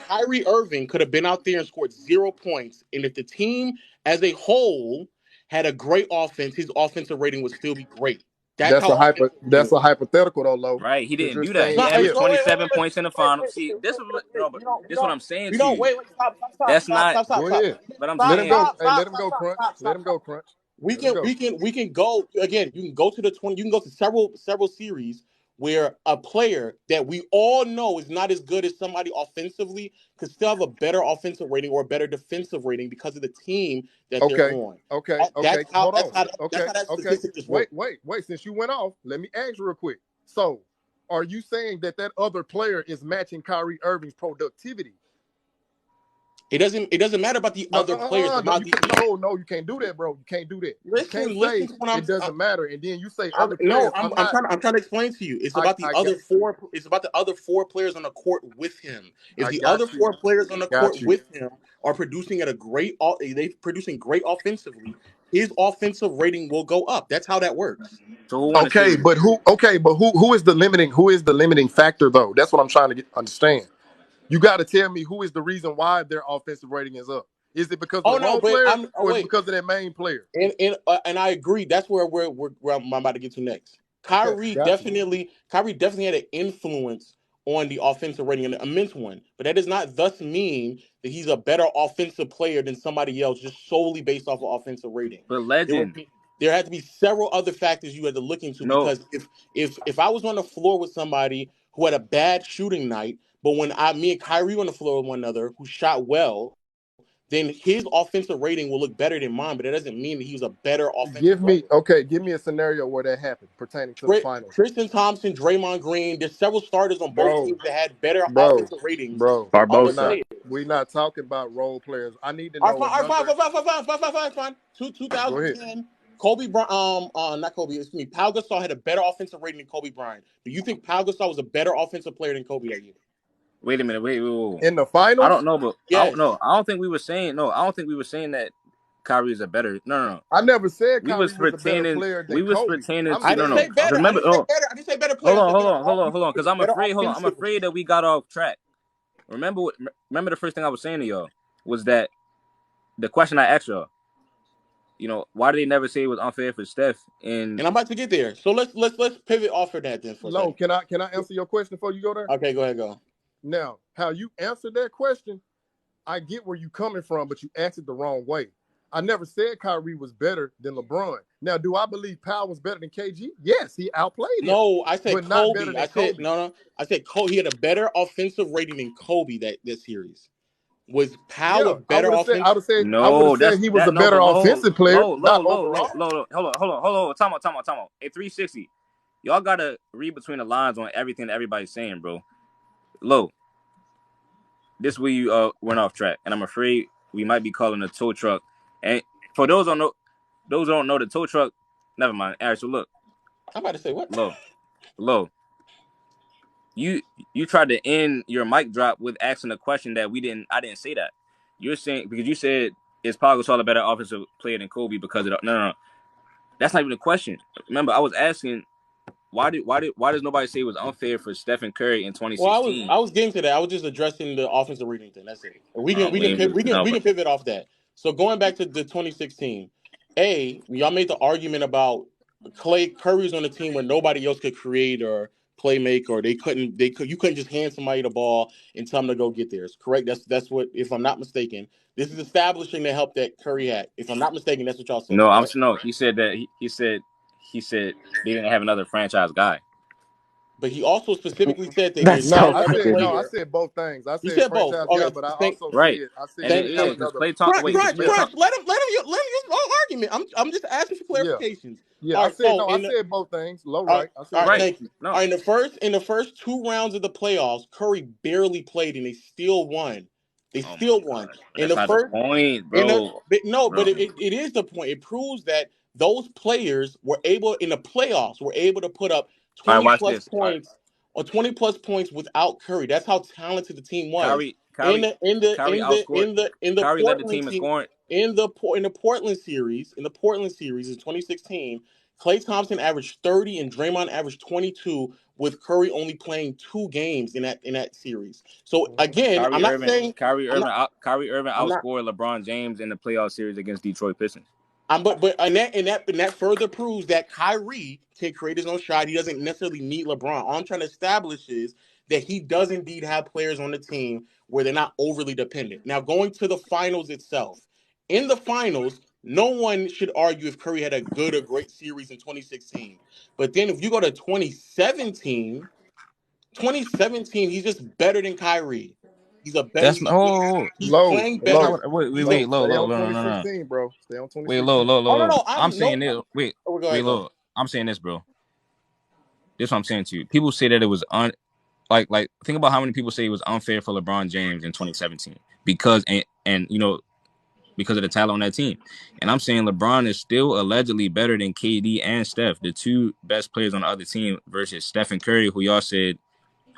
S2: Kyrie Irving could have been out there and scored 0 points, and if the team as a whole had a great offense, his offensive rating would still be great.
S3: That's a hypothetical, though, Lo.
S1: Right? He didn't do that. He averaged 27 points in the final. See, this is what I'm saying to you.
S2: Wait, stop.
S1: That's not.
S3: Go ahead.
S1: But I'm saying,
S3: let him go, Crunch. Let him go, Crunch.
S2: We can go again. You can go to the 20. You can go to several series where a player that we all know is not as good as somebody offensively could still have a better offensive rating or a better defensive rating because of the team that they're on.
S3: Okay.
S2: That's how that statistic just works.
S3: Wait. Since you went off, let me ask you real quick. So, are you saying that other player is matching Kyrie Irving's productivity?
S2: It doesn't matter about the other players.
S3: No, you can't do that, bro. You can't do that.
S2: Listen,
S3: it doesn't matter, and then you say other players.
S2: No, I'm trying to explain to you. It's about the other four. It's about the other 4 players on the court with him. If the other 4 players on the court with him are producing at they're producing great offensively, his offensive rating will go up. That's how that works.
S3: So who is the limiting factor though? That's what I'm trying to understand. You got to tell me who is the reason why their offensive rating is up. Is it because of the role player or is it because of their main player?
S2: And I agree. That's where I'm about to get to next. Kyrie definitely had an influence on the offensive rating, an immense one. But that does not thus mean that he's a better offensive player than somebody else just solely based off of offensive rating.
S1: But legend.
S2: There had to be several other factors you had to look into, because if I was on the floor with somebody who had a bad shooting night, but when me and Kyrie on the floor with one another who shot well, then his offensive rating will look better than mine, but that doesn't mean that he was a better offensive player.
S3: Give me a scenario where that happened pertaining to the finals.
S2: Tristan Thompson, Draymond Green, there's several starters on both teams that had better offensive ratings.
S3: We're not talking about role players. I need to know.
S2: Fine. 2010, Kobe Bryant, not Kobe, excuse me, Pau Gasol had a better offensive rating than Kobe Bryant. Do you think Pau Gasol was a better offensive player than Kobe that year?
S1: Wait a minute. Wait.
S3: In the finals?
S1: I don't know, but yes. I don't think we were saying that Kyrie is a better. No.
S3: I never said Kyrie was a better player than Kobe.
S1: We was pretending.
S2: I didn't say better. Remember, I didn't say better player.
S1: Hold on, because I'm afraid that we got off track. Remember the first thing I was saying to y'all was that the question I asked y'all, why did they never say it was unfair for Steph? And
S2: I'm about to get there. So let's pivot off of that then for a second.
S3: Can I answer your question before you go there?
S2: Okay, go ahead, go.
S3: Now, how you answered that question, I get where you're coming from, but you answered the wrong way. I never said Kyrie was better than LeBron. Now, do I believe Pau was better than KG? Yes, he outplayed him.
S2: No, I said Kobe. I said Kobe. He had a better offensive rating than Kobe that series. Was Pau a better offensive?
S3: I would say he was a better offensive player.
S1: Hold on. Time out. At 360, y'all gotta read between the lines on everything that everybody's saying, bro. Low. This is where you went off track, and I'm afraid we might be calling a tow truck. And for those who don't know the tow truck, never mind. All right, so look.
S2: I'm about to say what?
S1: Low. You tried to end your mic drop with asking a question that I didn't say that. You're saying, because you said, is Pau Gasol a better offensive player than Kobe because of the, no. That's not even a question. Remember, I was asking, why does nobody say it was unfair for Steph and Curry in 2016?
S2: Well, I was getting to that. I was just addressing the offensive rating thing. That's it. We can pivot off that. So going back to the 2016, y'all made the argument about Curry's on a team where nobody else could create or play make, or you couldn't just hand somebody the ball and tell them to go get theirs. Correct? That's what, if I'm not mistaken, this is establishing the help that Curry had. If I'm not mistaken, that's what y'all said.
S1: No, he said that he said they didn't have another franchise guy.
S2: But he also specifically said that
S3: I said both things. I said
S2: both. Okay,
S3: but I also
S1: said
S2: Crunch, let him use my argument. I'm just asking for clarifications.
S3: Yeah, I said both things. Right.
S2: Thank you. No. All right, in the first 2 rounds of the playoffs, Curry barely played and they still won. Won.
S1: In the first point, bro.
S2: But it is the point. It proves that those players were able in the playoffs to put up 20 plus points without Curry. That's how talented the team was.
S1: Curry led the team in scoring.
S2: In the Portland series in 2016, Klay Thompson averaged 30 and Draymond averaged 22, with Curry only playing 2 games in that series. So again,
S1: Kyrie Irving outscored LeBron James in the playoff series against Detroit Pistons.
S2: But that further proves that Kyrie can create his own shot. He doesn't necessarily need LeBron. All I'm trying to establish is that he does indeed have players on the team where they're not overly dependent. Now, going to the finals itself. In the finals, no one should argue if Curry had a good or great series in 2016. But then if you go to 2017, he's just better than Kyrie. He's a better.
S1: That's
S2: playing better.
S1: Wait, low.
S3: No. Bro. Stay on 2016.
S1: Wait, low.
S2: No.
S1: I'm saying this. Wait, low. I'm saying this, bro. This is what I'm saying to you. People say that it was like think about how many people say it was unfair for LeBron James in 2017 because of the talent on that team. And I'm saying LeBron is still allegedly better than KD and Steph, the 2 best players on the other team, versus Steph and Curry, who y'all said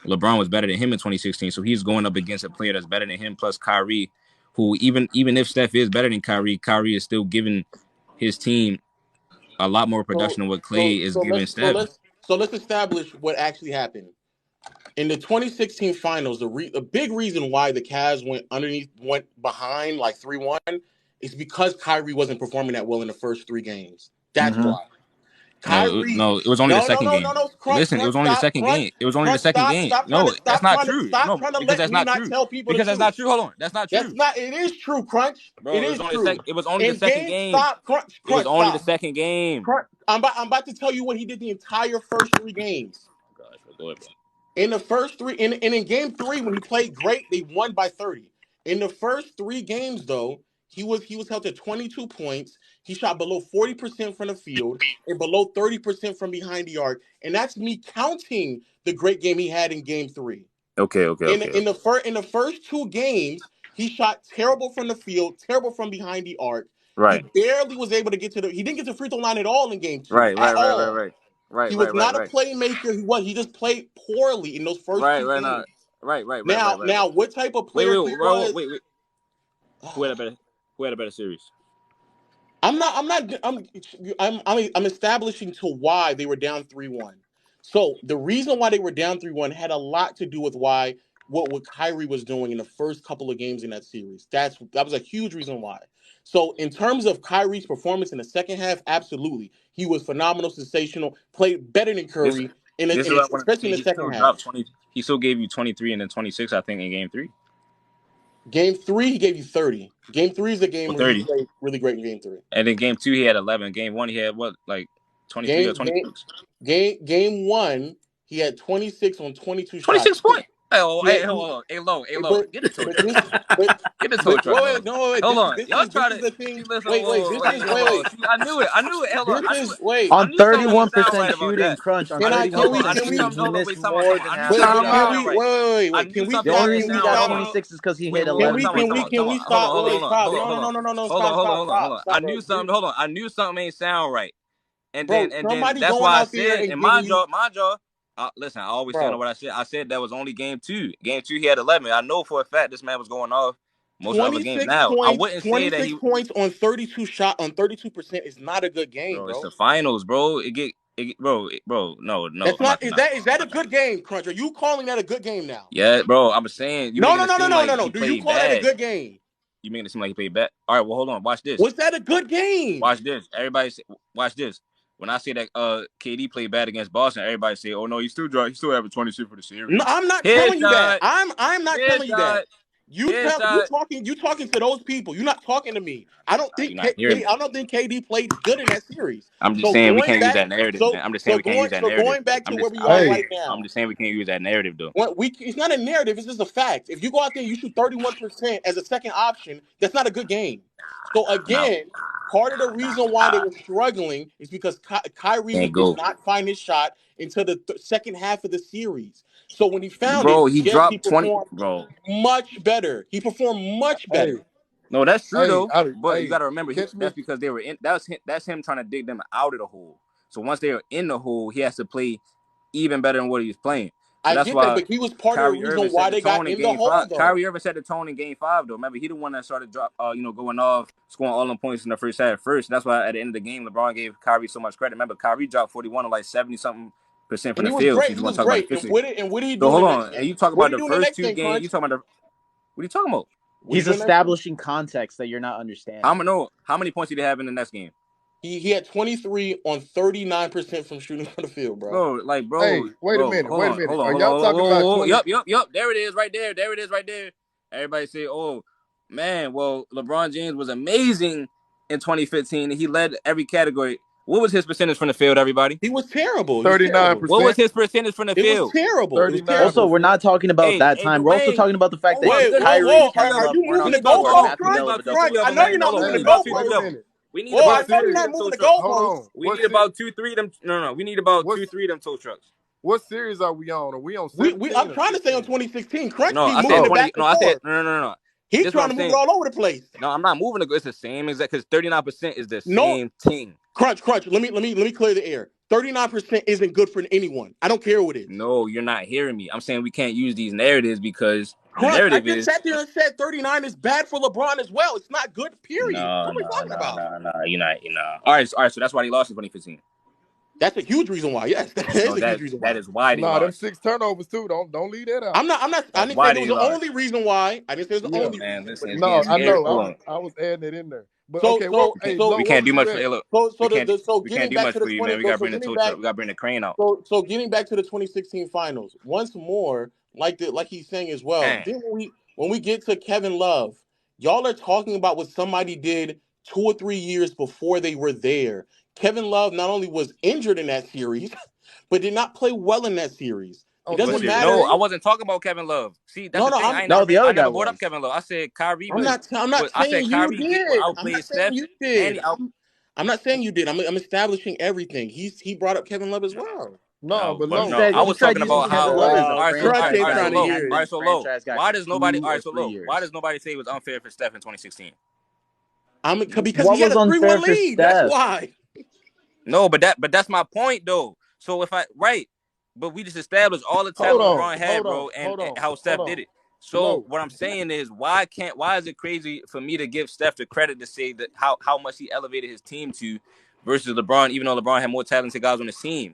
S1: LeBron was better than him in 2016. So he's going up against a player that's better than him, plus Kyrie, who even if Steph is better than Kyrie is still giving his team a lot more production than what Klay is giving Steph.
S2: So let's establish what actually happened. In the 2016 finals, the big reason why the Cavs went behind like 3-1 is because Kyrie wasn't performing that well in the first 3 games. That's why. Kyrie.
S1: No, it was only the second game.
S2: No. Crunch,
S1: Listen, it was only the
S2: stop.
S1: second game. It was only the second game. No, that's not true.
S2: Stop
S1: No,
S2: trying to
S1: because
S2: let
S1: that's
S2: me
S1: not
S2: not
S1: true.
S2: tell people the
S1: Because that's
S2: truth.
S1: not true. Hold on, that's not true.
S2: That's not. It is true, Crunch.
S1: Bro,
S2: It is true.
S1: It was only the
S2: In
S1: second
S2: game,
S1: game.
S2: stop. Crunch,
S1: It was only the
S2: stop.
S1: second game.
S2: Crunch. I'm about to tell you what he did the entire first 3 games.
S1: Oh, gosh, go ahead, bro.
S2: In the first 3, and in game 3, when he played great, they won by 30. In the first 3 games, though, he was held to 22 points. He shot below 40% from the field and below 30% from behind the arc. And that's me counting the great game he had in game 3.
S1: Okay.
S2: In the first 2 games, he shot terrible from the field, terrible from behind the arc.
S1: Right.
S2: He barely was able to get to he didn't get to the free throw line at all in game 2.
S1: Right.
S2: He was not a playmaker. He just played poorly in those first 2 games. Now, what type of player he was?
S1: Wait. Who had a better series?
S2: I'm establishing to why they were down 3-1. So the reason why they were down 3-1 had a lot to do with what Kyrie was doing in the first couple of games in that series. That was a huge reason why. So in terms of Kyrie's performance in the second half, absolutely. He was phenomenal, sensational, played better than Curry, especially in the second half.
S1: He still gave you 23 and then 26, I think, in game 3.
S2: Game 3, he gave you 30. Game 3 is the game where he played really great in game 3.
S1: And then game 2, he had 11. Game 1, he had 23 or 26?
S2: Game 1, he had 26 on 22 shots.
S1: 26 points. Hey, hold on. Hey, low. Get the toe truck. Get the toe truck.
S2: Wait.
S1: Hold on. Y'all try to.
S2: Wait.
S1: I knew it. Hold on.
S6: On 31% shooting, Crunch. On 31%, you missed more than half.
S2: Wait. Can we
S6: stop? The only reason he got 26 is because he hit 11.
S2: Can we stop? No.
S1: Hold on. I knew something. Hold on. I knew something ain't sound right. And then that's
S2: going
S1: why I
S2: out there
S1: said,
S2: and
S1: in my
S2: giving you-
S1: jaw. Listen, I always stand on what I said. I said that was only game 2. Game 2, he had 11. I know for a fact this man was going off most other games. Now, I wouldn't say that
S2: 26 points on 32% is not a good game, bro.
S1: It's the finals, bro. Bro. No.
S2: That's not. Is that a good game, Crunch? Are you calling that a good game now?
S1: Yeah, bro. I'm saying.
S2: No. Do you call that a good game?
S1: You make it seem like he played bad. All right. Well, hold on. Watch this.
S2: Was that a good game?
S1: Watch this. Everybody, watch this. When I say that KD played bad against Boston, everybody say, "Oh no, he still having 26 for the series."
S2: No, I'm not telling you that. I'm not telling you that. You talking to those people. You're not talking to me. I don't think KD played good in that series.
S1: I'm just saying we can't use that narrative. I'm just saying we can't use that narrative.
S2: Going back to where we are right now.
S1: I'm just saying we can't use that narrative though.
S2: It's not a narrative. It's just a fact. If you go out there and you shoot 31% as a second option, that's not a good game. So again, part of the reason why they were struggling is because Kyrie did not find his shot until the second half of the series. So when he found
S1: he dropped 20.
S2: Much better. He performed much better.
S1: Hey. No, that's true though. But you got to remember, that's because they were in. That's him trying to dig them out of the hole. So once they were in the hole, he has to play even better than what he was playing. So
S2: I get that, but he was part of the reason why they got in the hole, though.
S1: Kyrie Irving set the tone in game 5, though. Remember, he the one that started going off, scoring all them points in the first half first. That's why at the end of the game, LeBron gave Kyrie so much credit. Remember, Kyrie dropped 41 or 70-something% from the field.
S2: He was great. And what are you doing?
S1: So hold on. And you talk about the first 2 games. You talking about what are you talking about?
S6: He's establishing context that you're not understanding.
S1: How many points did he have in the next game?
S2: He had 23 on 39% from shooting from the field, bro.
S1: Bro.
S3: Hey, wait a minute.
S1: Hold on.
S3: Are y'all talking about
S1: 20? Yep. There it is, right there. Everybody say, "Oh, man, well, LeBron James was amazing in 2015. He led every category." What was his percentage from the field, everybody?
S2: He was terrible.
S3: 39%.
S1: What was his percentage from the field?
S2: It was terrible.
S3: 39%.
S6: Also, we're not talking about that time. We're also talking about the fact that Kyrie
S2: are you moving the goalpost? I know you're not moving the goalpost.
S1: We need about
S3: 2-3
S1: of them. No. We need about 2-3 of them tow trucks.
S3: What series are we on? Are we on 17?
S2: I'm trying to stay on 2016. Crunch
S1: I said 20. No, I said no.
S2: He's trying to move it all over the place.
S1: No, I'm not moving. It's the same exact because 39% is the same thing.
S2: Crunch. Let me clear the air. 39% isn't good for anyone. I don't care what it is.
S1: No, you're not hearing me. I'm saying we can't use these narratives because
S2: the narrative I just sat there and said 39 is bad for LeBron as well. It's not good, period. What are we talking about?
S1: No, you're not. All right, so that's why he lost in 2015.
S2: That's a huge reason why. Yes, that is a huge reason why.
S1: That is why they lost.
S3: them 6 turnovers too. Don't leave that out.
S2: I'm not. I didn't say it was the only reason why. I didn't say it was the only reason.
S3: No, I know. I was adding it in there. But okay, well, hey,
S1: we can't do much for
S2: you.
S1: we can't do much for you, man. We gotta bring the tow truck. We gotta bring the crane out.
S2: So getting back to the 2016 finals, once more, like he's saying as well.
S1: Man.
S2: Then when we get to Kevin Love, y'all are talking about what somebody did 2 or 3 years before they were there. Kevin Love not only was injured in that series, but did not play well in that series. It doesn't matter.
S1: No, I wasn't talking about Kevin Love. See, that's the thing. I never brought up Kevin Love. I said Kyrie.
S2: I'm not saying you did. I'm not saying you did. I'm not saying you did. I'm establishing everything. He brought up Kevin Love as well.
S3: No, but
S1: no. I was talking about how. All right, so low. Why does nobody? All right, so low. Why does nobody say it was unfair for Steph in 2016?
S2: Because he had a 3-1 lead. That's why.
S1: No, but that's my point though. So but we just established all the talent LeBron had, bro, and how Steph did it. So what I'm saying is, why is it crazy for me to give Steph the credit to say that how much he elevated his team to versus LeBron, even though LeBron had more talented guys on his team?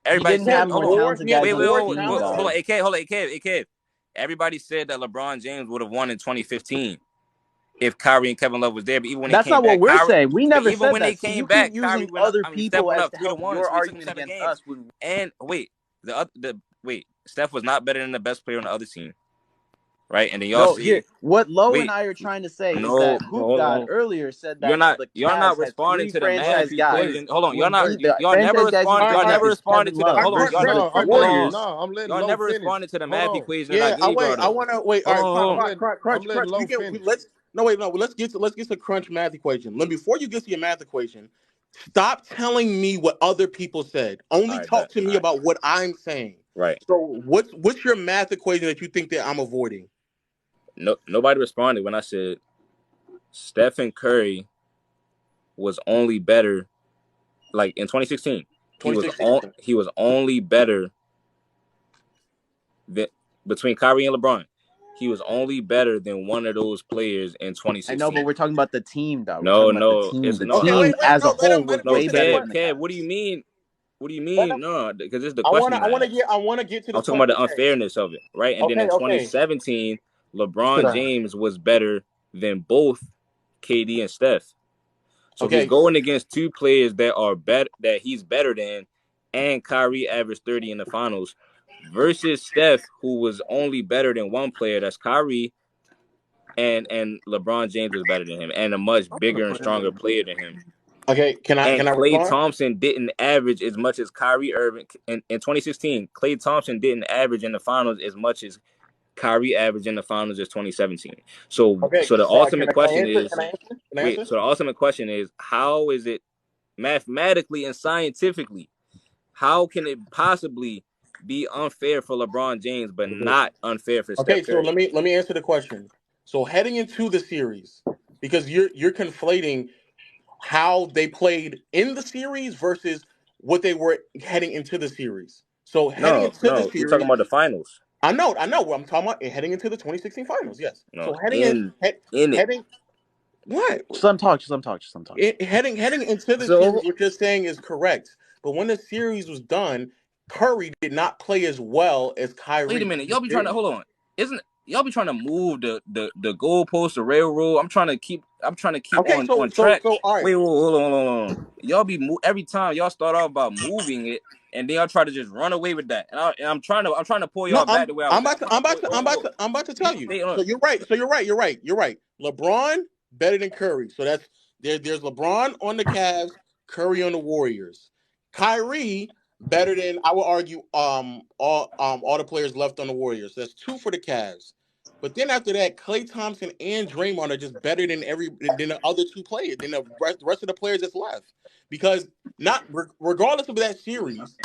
S1: Everybody
S6: didn't have more talented guys.
S1: Wait, hold on, AK. Everybody said that LeBron James would have won in 2015 if Kyrie and Kevin Love was there. But even when
S6: that's
S1: they came
S6: not what
S1: back,
S6: we're saying. We never
S1: even
S6: said
S1: when
S6: that.
S1: they came
S6: you
S1: back,
S6: keep
S1: Kyrie
S6: using
S1: went
S6: other
S1: up,
S6: people as to help
S1: your
S6: argument against us.
S1: And Steph was not better than the best player on the other team, right? And then y'all see
S6: what Lowe and I are trying to say is that Hoop God earlier said that
S1: you're not responding to the math equation. Hold on, y'all never responded. Y'all never responded to the. Hold on, y'all never responded to the math equation that I gave y'all.
S2: I want to wait. All right, crunch. Let's get to the crunch math equation. Before you get to your math equation, stop telling me what other people said. Only talk to me about what I'm saying.
S1: Right.
S2: So what's your math equation that you think that I'm avoiding?
S1: No, nobody responded when I said Stephen Curry was only better, like in 2016. He was only better than between Kyrie and LeBron. He was only better than one of those players in 2016.
S6: I know, but we're talking about the team, though.
S1: No,
S6: the team as a whole was way better.
S1: Kev, what do you mean? What do you mean? No, because it's the
S2: I
S1: question.
S2: want to get to the.
S1: I'm talking about the unfairness of it, right? And then in 2017, LeBron James was better than both KD and Steph. So he's going against two players that are better, that he's better than, and Kyrie averaged 30 in the finals, versus Steph, who was only better than one player, that's Kyrie, and LeBron James was better than him, and a much bigger and stronger player than him.
S2: Okay, can I
S1: Klay Thompson didn't average as much as Kyrie Irving in 2016. Klay Thompson didn't average in the finals as much as Kyrie averaged in the finals as 2017. So the ultimate question is, so the ultimate question is, how is it mathematically and scientifically, how can it possibly be unfair for LeBron James but not unfair for Steph Curry?
S2: So let me answer the question. So heading into the series, because you're conflating how they played in the series versus what they were heading into the series. So heading into the series,
S1: you're talking about the finals.
S2: I know. I'm talking about heading into the 2016 finals. Yes.
S1: No,
S2: so
S1: heading
S2: what?
S6: Some talk.
S2: Heading into the series, what you're saying is correct. But when the series was done, Curry did not play as well as Kyrie.
S1: Wait a minute, y'all be trying to hold on. Y'all be trying to move the goalpost, the railroad? I'm trying to keep on track.
S2: So, all right.
S1: Wait, hold on. Y'all be every time y'all start off about moving it, and then y'all try to just run away with that. And I'm trying to pull y'all back to where I'm
S2: about to tell you. So you're right. You're right. LeBron better than Curry. So that's there's LeBron on the Cavs, Curry on the Warriors. Kyrie better than, I would argue, all the players left on the Warriors. That's 2 for the Cavs. But then after that, Klay Thompson and Draymond are just better than the other 2 players, than the rest of the players that's left. Because regardless of that series,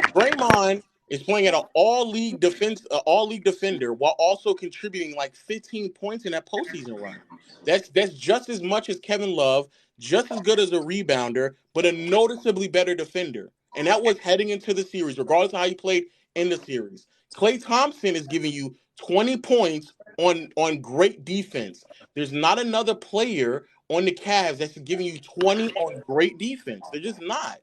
S2: Draymond is playing at an all-league defender while also contributing like 15 points in that postseason run. That's just as much as Kevin Love, just as good as a rebounder, but a noticeably better defender. And that was heading into the series, regardless of how he played in the series. Klay Thompson is giving you 20 points on great defense. There's not another player on the Cavs that's giving you 20 on great defense. They're just not.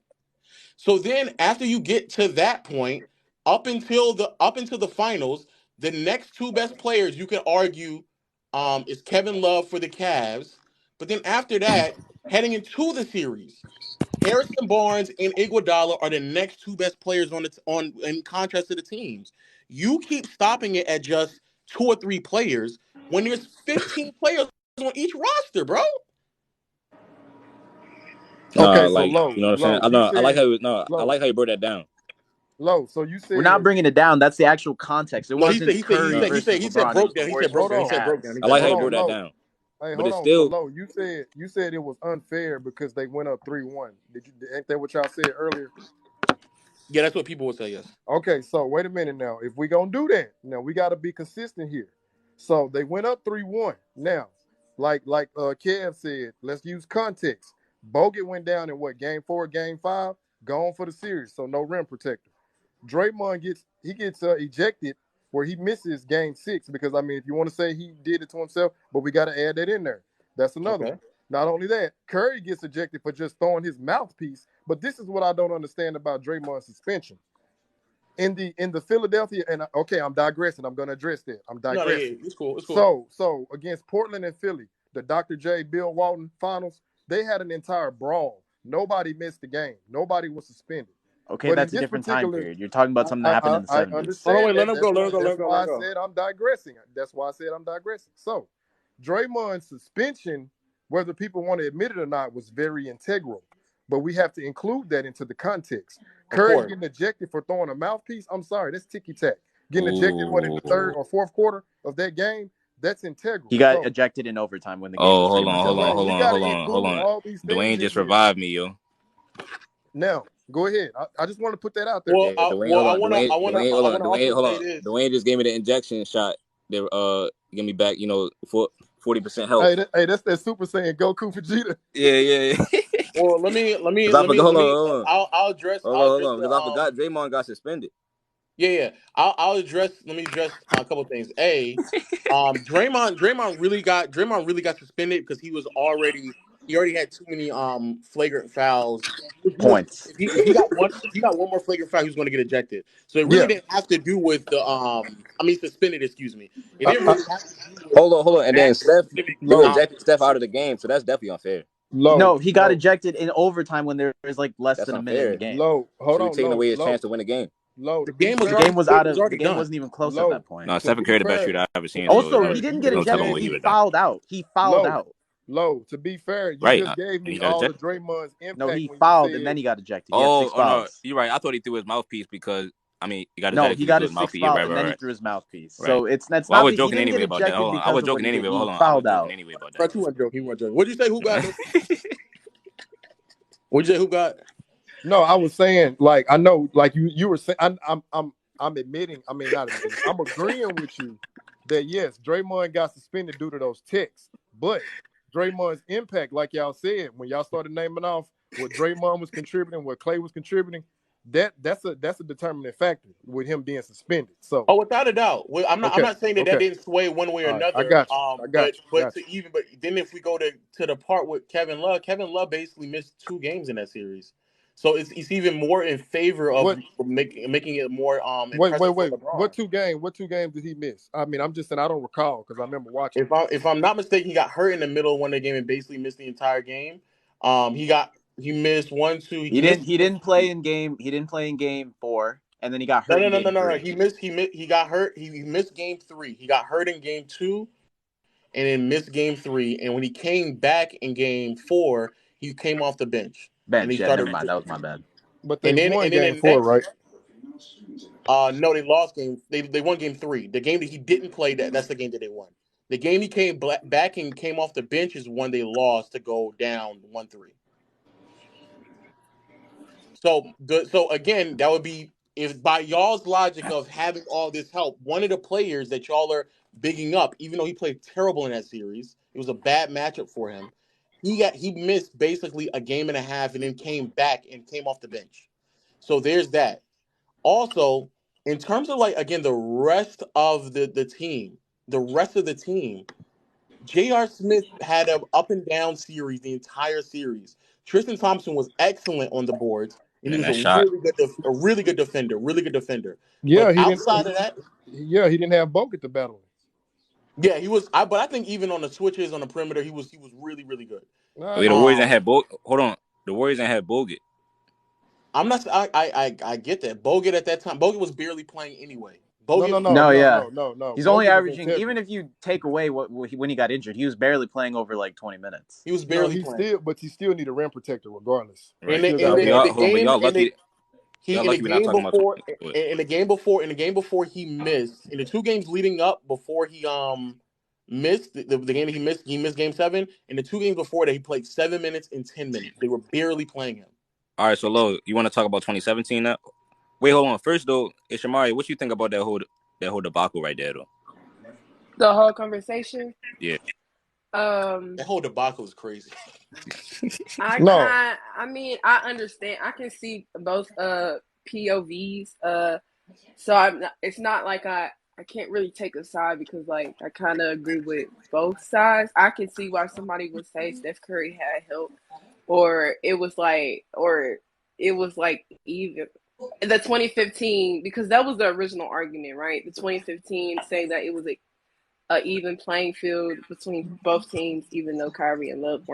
S2: So then after you get to that point, up until the finals, the next 2 best players you can argue is Kevin Love for the Cavs, But then after that, heading into the series, Harrison Barnes and Iguodala are the next two best players in contrast to the teams. You keep stopping it at just 2 or 3 players when there's 15 players on each roster, bro.
S3: Okay, so low,
S1: you know what I'm saying? I like how you broke that down.
S3: Low. So you said
S6: we're not bringing it down. That's the actual context. It wasn't Curry versus LeBron.
S2: He said broke down. He said broke down.
S1: I like how you broke that down.
S3: Hey,
S1: but it's
S3: on.
S1: still.
S3: So, Low, you said it was unfair because they went up 3-1. Ain't that what y'all said earlier?
S2: Yeah, that's what people would say. Yes.
S3: Okay, so wait a minute now. If we gonna do that, now we got to be consistent here. So they went up 3-1. Now, like Kev said, let's use context. Bogut went down in what, game 4, game 5, gone for the series, so no rim protector. Draymond gets ejected where he misses game 6 because, I mean, if you want to say he did it to himself, but we got to add that in there. That's another one. Not only that, Curry gets ejected for just throwing his mouthpiece, but this is what I don't understand about Draymond's suspension. In the Philadelphia, and okay, I'm digressing. I'm going to address that. I'm digressing.
S2: No, it's cool.
S3: So against Portland and Philly, the Dr. J. Bill Walton finals, they had an entire brawl. Nobody missed the game. Nobody was suspended.
S6: Okay, but that's a different time period. You're talking about something that happened in the 70s.
S3: I understand. Let him go. That's why I said I'm digressing. So, Draymond's suspension, whether people want to admit it or not, was very integral. But we have to include that into the context. Curry getting ejected for throwing a mouthpiece, I'm sorry, that's ticky-tack. Getting ejected, in the 3rd or 4th quarter of that game, that's integral.
S6: He got ejected in overtime when the game was
S1: hold on. Dwayne just revived me, yo.
S3: Now, go ahead. I just want to put that out there.
S1: Well, Dwayne, Dwayne just gave me the injection shot. They give me back, 40% health.
S3: Hey, that's that Super Saiyan Goku Vegeta.
S1: Yeah.
S2: Well, let me. I'll address.
S1: Hold on, because I forgot Draymond got suspended.
S2: Yeah. I'll address. Let me address a couple of things. Draymond really got suspended because he already had too many flagrant fouls.
S6: Points.
S2: If he got one more flagrant foul, he was going to get ejected. So it really didn't have to do with the suspended. Excuse me. It didn't really have to do with
S1: hold on, and then Steph ejected Steph out of the game, so that's definitely unfair.
S6: No, he got ejected in overtime when there was like less than a minute in the game.
S1: Taking away his chance to win the game.
S2: The game
S6: wasn't even close at that point.
S1: No, Stephen Curry the best shooter I've ever seen.
S6: Also, he didn't get ejected. He fouled out.
S3: Low, to be fair, you just gave me all of Draymond's impact.
S6: No, he fouled and then he got ejected.
S1: No, you're right. I thought he threw his mouthpiece because he got ejected.
S6: No, he got his mouthpiece, and then he threw his mouthpiece. Right. So that's not.
S1: I was joking anyway about that. I was joking anyway. Hold on,
S6: fouled out.
S2: He wasn't joking. What'd you say? Who got it? What'd you say? Who got?
S3: No, I was saying, like, I know, like you were saying, I'm admitting. I mean, not admitting. I'm agreeing with you that yes, Draymond got suspended due to those texts, but Draymond's impact, like y'all said, when y'all started naming off what Draymond was contributing, what Clay was contributing, that's a determining factor with him being suspended. So,
S2: without a doubt, I'm not saying that didn't sway one way or another.
S3: I got you.
S2: But then if we go to the part with Kevin Love basically missed 2 games in that series. So it's even more in favor of making it more
S3: wait. What 2 games did he miss? I mean, I'm just saying I don't recall because I remember watching.
S2: If I'm not mistaken, he got hurt in the middle of one of the game and basically missed the entire game. He missed 1, 2.
S6: He didn't play in game 4, and then he got hurt.
S2: No. He got hurt. He missed game 3. He got hurt in game 2, and then missed game 3. And when he came back in game 4, he came off the bench.
S6: Never mind. That was my bad.
S3: But they won game 4, right?
S2: No, they lost game. They won game 3. The game that he didn't play, that's the game that they won. The game he came back and came off the bench is one they lost to go down 1-3. So again, that would be, if by y'all's logic of having all this help, one of the players that y'all are bigging up, even though he played terrible in that series, it was a bad matchup for him. He missed basically a game and a half and then came back and came off the bench. So there's that. Also, in terms of the rest of the team, J.R. Smith had an up and down series the entire series. Tristan Thompson was excellent on the boards, and he was a really good defender.
S3: Yeah,
S2: but outside of that,
S3: he didn't have Bogut to battle.
S2: Yeah, he was. But I think even on the switches on the perimeter, he was really, really good.
S1: Wait, the Warriors ain't had Hold on, the Warriors ain't had Bogut.
S2: I'm not. I get that. Bogut at that time, Bogut was barely playing anyway. Bogut.
S3: No.
S6: He's only
S3: Bogut was
S6: averaging,
S3: integral.
S6: even if you take away when he got injured, he was barely playing over like 20 minutes.
S2: He was barely playing.
S3: But he still need a rim protector regardless.
S1: Right.
S2: In
S1: Y'all lucky we're not talking about.
S2: In the game before he missed, in the 2 games leading up before he missed the game he missed game 7. In the 2 games before that, he played 7 minutes and 10 minutes. They were barely playing him.
S1: All right, so Lo, you want to talk about 2017 now? Wait, hold on. First though, Shemaria, what you think about that whole debacle right there though?
S4: The whole conversation.
S1: Yeah.
S2: That whole debacle is crazy.
S4: I mean, I understand. I can see both POVs. So it's not like I can't really take a side because like I kind of agree with both sides. I can see why somebody would say Steph Curry had help, or it was like even the 2015, because that was the original argument, right? The 2015 saying that it was a even playing field between both teams, even though Kyrie and Love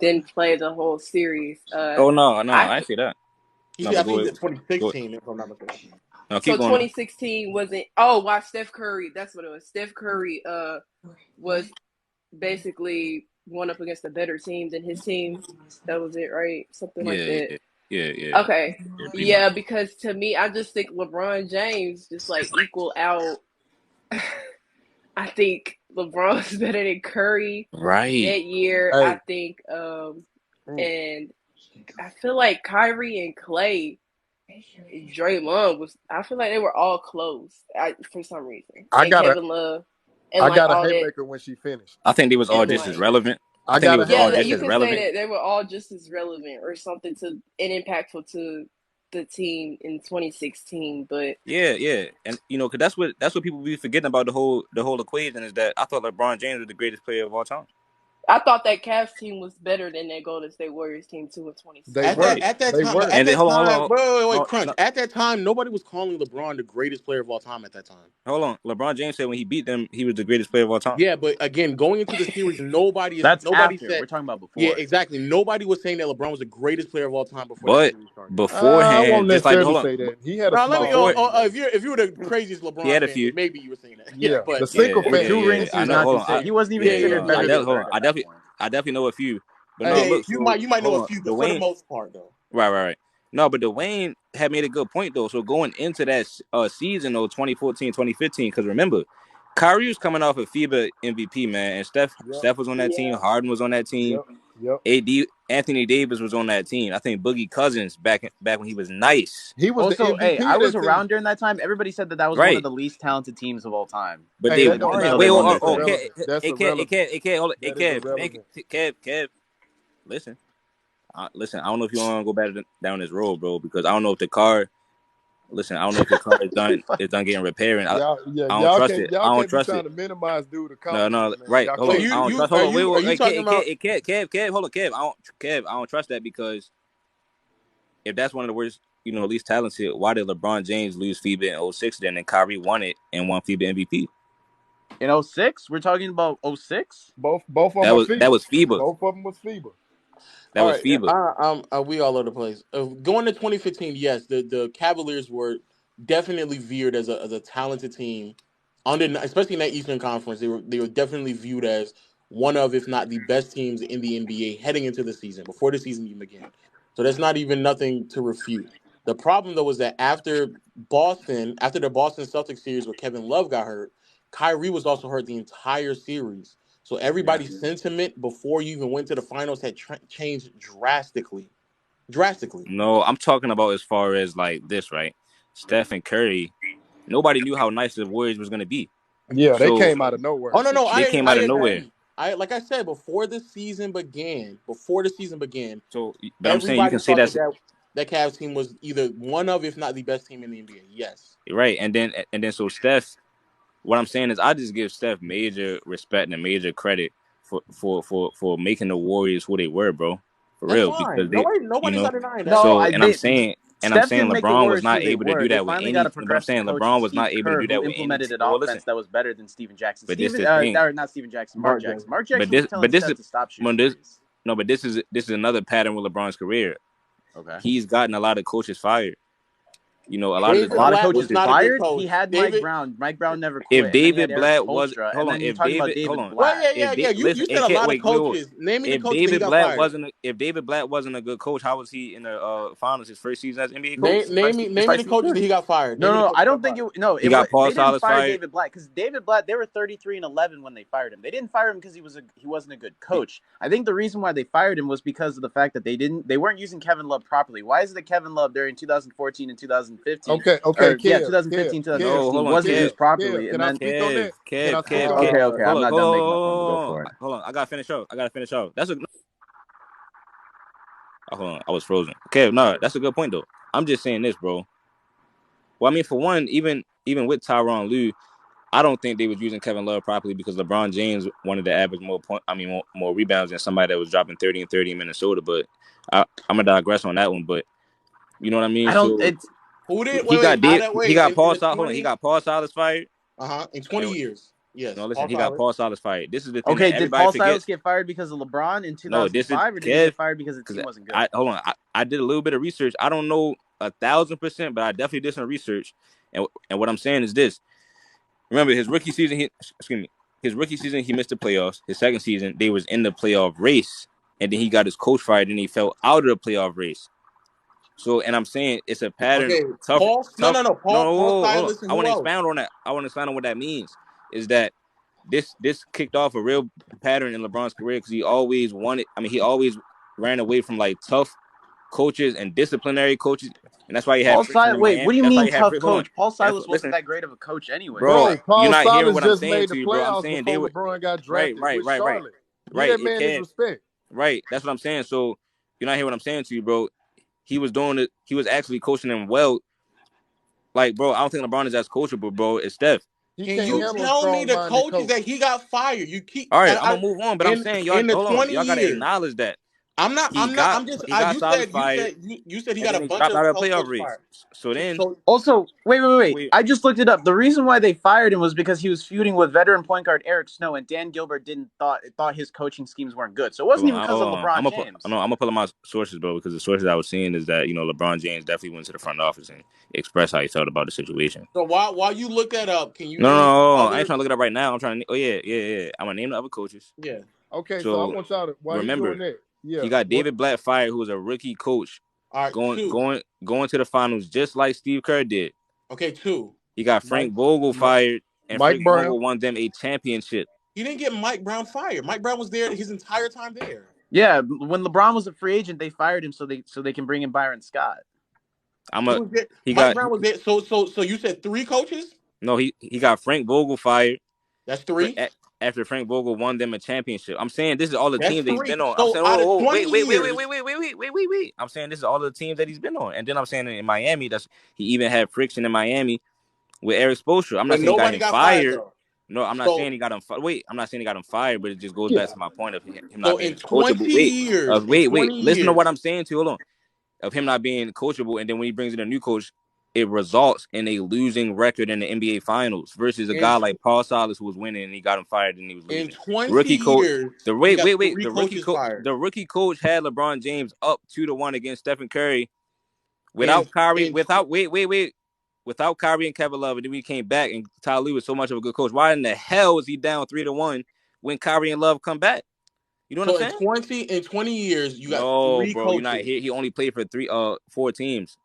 S4: didn't play the whole series.
S1: No, I see that.
S2: I think the 2016, if I'm not mistaken.
S1: No,
S4: so 2016 wasn't. Oh, why Steph Curry? That's what it was. Steph Curry was basically going up against a better team than his team. That was it, right? Something like that.
S1: Yeah.
S4: Okay. Yeah, because to me, I just think LeBron James just like equal out. I think LeBron's better than Curry that year. Hey. I think, and I feel like Kyrie and Clay, Draymond I feel like they were all close for some reason. Kevin Love. And
S3: I got a haymaker when she finished.
S1: I think they was all just as relevant.
S4: You can say that they were all just as relevant or something and impactful to the team in 2016, but
S1: yeah, and because that's what people be forgetting about the whole equation is that I thought LeBron James was the greatest player of all time.
S4: I thought that Cavs team was better than that Golden State Warriors team too in 2016.
S2: At that time, Crunch. At that time, nobody was calling LeBron the greatest player of all time at that time.
S1: Hold on, LeBron James said when he beat them, he was the greatest player of all time.
S2: Yeah, but again, going into the series, nobody
S6: said
S2: we're
S6: talking about before.
S2: Yeah, exactly. Nobody was saying that LeBron was the greatest player of all time before.
S1: But beforehand,
S3: I won't necessarily say that. He had a small.
S2: If you were the craziest LeBron,
S1: he had a few.
S2: Fan, maybe you were saying that.
S3: Yeah,
S2: but
S3: the single fan.
S6: 2 rings. He wasn't even considered better than Curry.
S1: I definitely know a few. But
S2: you might know a few, but for the most part, though.
S1: Right. No, but Dwayne had made a good point, though. So going into that season, though, 2014, 2015, because remember, Kyrie was coming off a FIBA MVP, man, and Steph was on that team. Harden was on that team. AD, Anthony Davis was on that team. I think Boogie Cousins back when he was nice.
S3: He was
S6: also, I was around during that time. Everybody said that was one of the least talented teams of all time.
S1: But they weren't. Kev. Listen. Listen, I don't know if you want to go back down this road, bro, because I don't know if the car. Listen, I don't know if the car is done getting repaired. I don't trust it. I don't trust it.
S3: To minimize due to
S1: no, right. Hold on. I don't trust. Hold on. Wait. Kev, hold on, Kev. I don't trust that because if that's one of the worst, least talented, why did LeBron James lose FIBA in 2006 then and Kyrie won it and won FIBA MVP?
S6: In 2006? We're talking about 2006?
S3: Both of them
S1: that was FIBA.
S3: Both of them was FIBA.
S1: That was FIBA.
S2: We all over the place. Going to 2015, yes, the Cavaliers were definitely viewed as a talented team, especially in that Eastern Conference. They were definitely viewed as one of, if not the best teams in the NBA heading into the season, before the season even began. So that's not even nothing to refute. The problem, though, was that after the Boston Celtics series where Kevin Love got hurt, Kyrie was also hurt the entire series. So everybody's sentiment before you even went to the finals had changed drastically.
S1: No, I'm talking about as far as like this, right? Steph and Curry, nobody knew how nice the Warriors was going to be.
S3: Yeah, they came out of nowhere.
S2: Oh, no.
S1: They came out of nowhere.
S2: Like I said, before the season began.
S1: So, but I'm saying you can say that
S2: Cavs team was either one of, if not the best team in the NBA. Yes.
S1: Right. And then so Steph, what I'm saying is I just give Steph major respect and major credit for making the Warriors who they were, bro. For real.
S2: Fine.
S1: Because
S2: nobody's not denying that.
S1: So, I'm saying, And I'm saying LeBron was not
S6: they
S1: able to do
S6: They
S1: that with
S6: finally
S1: any.
S6: got a
S1: But I'm
S6: progressive
S1: saying
S6: coach
S1: LeBron
S6: in
S1: was
S6: Steve
S1: not able to
S6: Kerr
S1: do
S6: who
S1: that with any
S6: implemented
S1: team.
S6: an
S1: Well,
S6: offense
S1: listen,
S6: that was better than Steven Jackson.
S1: but this is the thing.
S6: Not Steven Jackson, Mark Jackson. Mark Jackson was telling Steph to stop shooting threes.
S1: No, but this is another pattern with LeBron's career.
S6: Okay.
S1: He's gotten a lot of coaches fired. You know, a lot
S2: David
S1: of the
S2: Blatt
S6: coaches
S2: was not
S6: fired.
S2: a good coach.
S6: He had
S2: David,
S6: Mike Brown. Mike Brown never quit.
S1: if
S6: And then he
S1: David
S6: had
S1: Blatt
S6: Eric
S1: was
S6: Spoelstra,
S1: hold
S6: and
S1: on,
S6: then you're
S1: if
S6: talking about
S1: David
S6: David
S1: hold on,
S6: Blatt.
S2: yeah. You said a lot of coaches. Name me the coach that he got fired.
S1: If David Blatt wasn't a good coach, how was he in the finals his first season as NBA coach?
S2: Name me the coaches that he got fired.
S6: No, I don't think it. No,
S1: he got Paul
S6: they didn't
S1: Silas
S6: fire
S1: fired.
S6: David Blatt because David Blatt, they were 33-11 when they fired him. They didn't fire him because he wasn't a good coach. I think the reason why they fired him was because of the fact that they weren't using Kevin Love properly. Why is it that Kevin Love during 2014 and 2015?
S3: Okay,
S6: 2015, 2016 wasn't used properly, and then okay, I'm not done making my point. Go for it.
S1: Hold on, I gotta finish off. That's a hold on, I was frozen. Okay, no, that's a good point though. I'm just saying this, bro. Well, I mean, for one, even with Tyronn Lue, I don't think they was using Kevin Love properly because LeBron James wanted to average more rebounds than somebody that was dropping 30 and 30 in Minnesota. But I'm gonna digress on that one. But you know what I mean? He got Paul Silas. Hold on, he got Paul Silas fired.
S2: In 20 years. Yes.
S1: No, listen, he got Paul Silas fired. This is the thing.
S6: Okay,
S1: that
S6: did Paul Silas get fired because of LeBron in 2005, or did he get fired because the team wasn't good?
S1: Hold on, I did a little bit of research. I don't know 1,000%, but I definitely did some research. And what I'm saying is this. Remember, his rookie season, he missed the playoffs. His second season, they was in the playoff race, and then he got his coach fired, and he fell out of the playoff race. So, and I'm saying it's a pattern.
S2: Okay, Paul Silas.
S1: I want to expound on that. I want to expound on what that means. Is that this kicked off a real pattern in LeBron's career because he always ran away from like tough coaches and disciplinary coaches, and that's why he had
S6: Paul Silas. Wait, what do you mean tough coach? Paul Silas wasn't that great of a coach anyway.
S1: Bro,
S3: Paul
S1: you're not
S3: Silas
S1: hearing what I'm
S3: just
S1: saying
S3: made
S1: to
S3: the
S1: you, bro. I'm
S3: playoffs
S1: saying
S3: before LeBron got drafted with Charlotte.
S1: Right.
S3: Give that man his respect.
S1: Right, that's what I'm saying. So you're not hearing what I'm saying to you, bro. He was doing it. He was actually coaching them well. Like, bro, I don't think LeBron is as coachable, bro. It's Steph.
S2: Can you tell me the coaches that he got fired? You keep
S1: all right. I'm gonna move on, but I'm saying y'all hold on. Y'all gotta acknowledge that.
S2: You said he got a bunch of
S1: playoff race. So then,
S6: also, wait. I just looked it up. The reason why they fired him was because he was feuding with veteran point guard Eric Snow, and Dan Gilbert thought his coaching schemes weren't good. So it wasn't even because of LeBron James.
S1: I'm gonna pull up my sources, bro, because the sources I was seeing is that LeBron James definitely went to the front office and expressed how he felt about the situation.
S2: So while you look that up, can you?
S1: No, I ain't trying to look it up right now. I'm trying to. Oh yeah. I'm gonna name the other coaches.
S2: Yeah.
S3: Okay, so I want y'all to
S1: remember.
S3: You doing that? Yeah.
S1: He got David Blatt fired, who was a rookie coach, going to the finals just like Steve Kerr did.
S2: Okay, 2.
S1: He got Frank Vogel fired, and
S3: Frank
S1: Vogel won them a championship.
S2: He didn't get Mike Brown fired. Mike Brown was there his entire time there.
S6: Yeah, when LeBron was a free agent, they fired him so they can bring in Byron Scott.
S2: Mike Brown was there. So you said 3 coaches?
S1: No, he got Frank Vogel fired.
S2: That's 3.
S1: After Frank Vogel won them a championship. I'm saying this is all the teams that he's been on.
S2: So
S1: I'm saying, wait. I'm saying this is all the teams that he's been on. And then I'm saying in Miami, he even had friction in Miami with Eric Spoelstra. I'm not saying he got him fired. No, I'm not saying he got him fired. Wait, I'm not saying he got him fired, but it just goes back to my point of him not being coachable. Wait, listen to what I'm saying to you. Hold on. Of him not being coachable, and then when he brings in a new coach, it results in a losing record in the NBA Finals versus a guy like Paul Silas who was winning and he got him fired and he was losing.
S2: In 20 years,
S1: the rookie coach had LeBron James up 2-1 against Stephen Curry without Kyrie, without Kyrie and Kevin Love, and then we came back and Ty Lue was so much of a good coach. Why in the hell was he down 3-1 when Kyrie and Love come back? You know what I'm saying?
S2: In 20 years, you got 3
S1: bro,
S2: coaches.
S1: You're not here. He only played for 4 teams.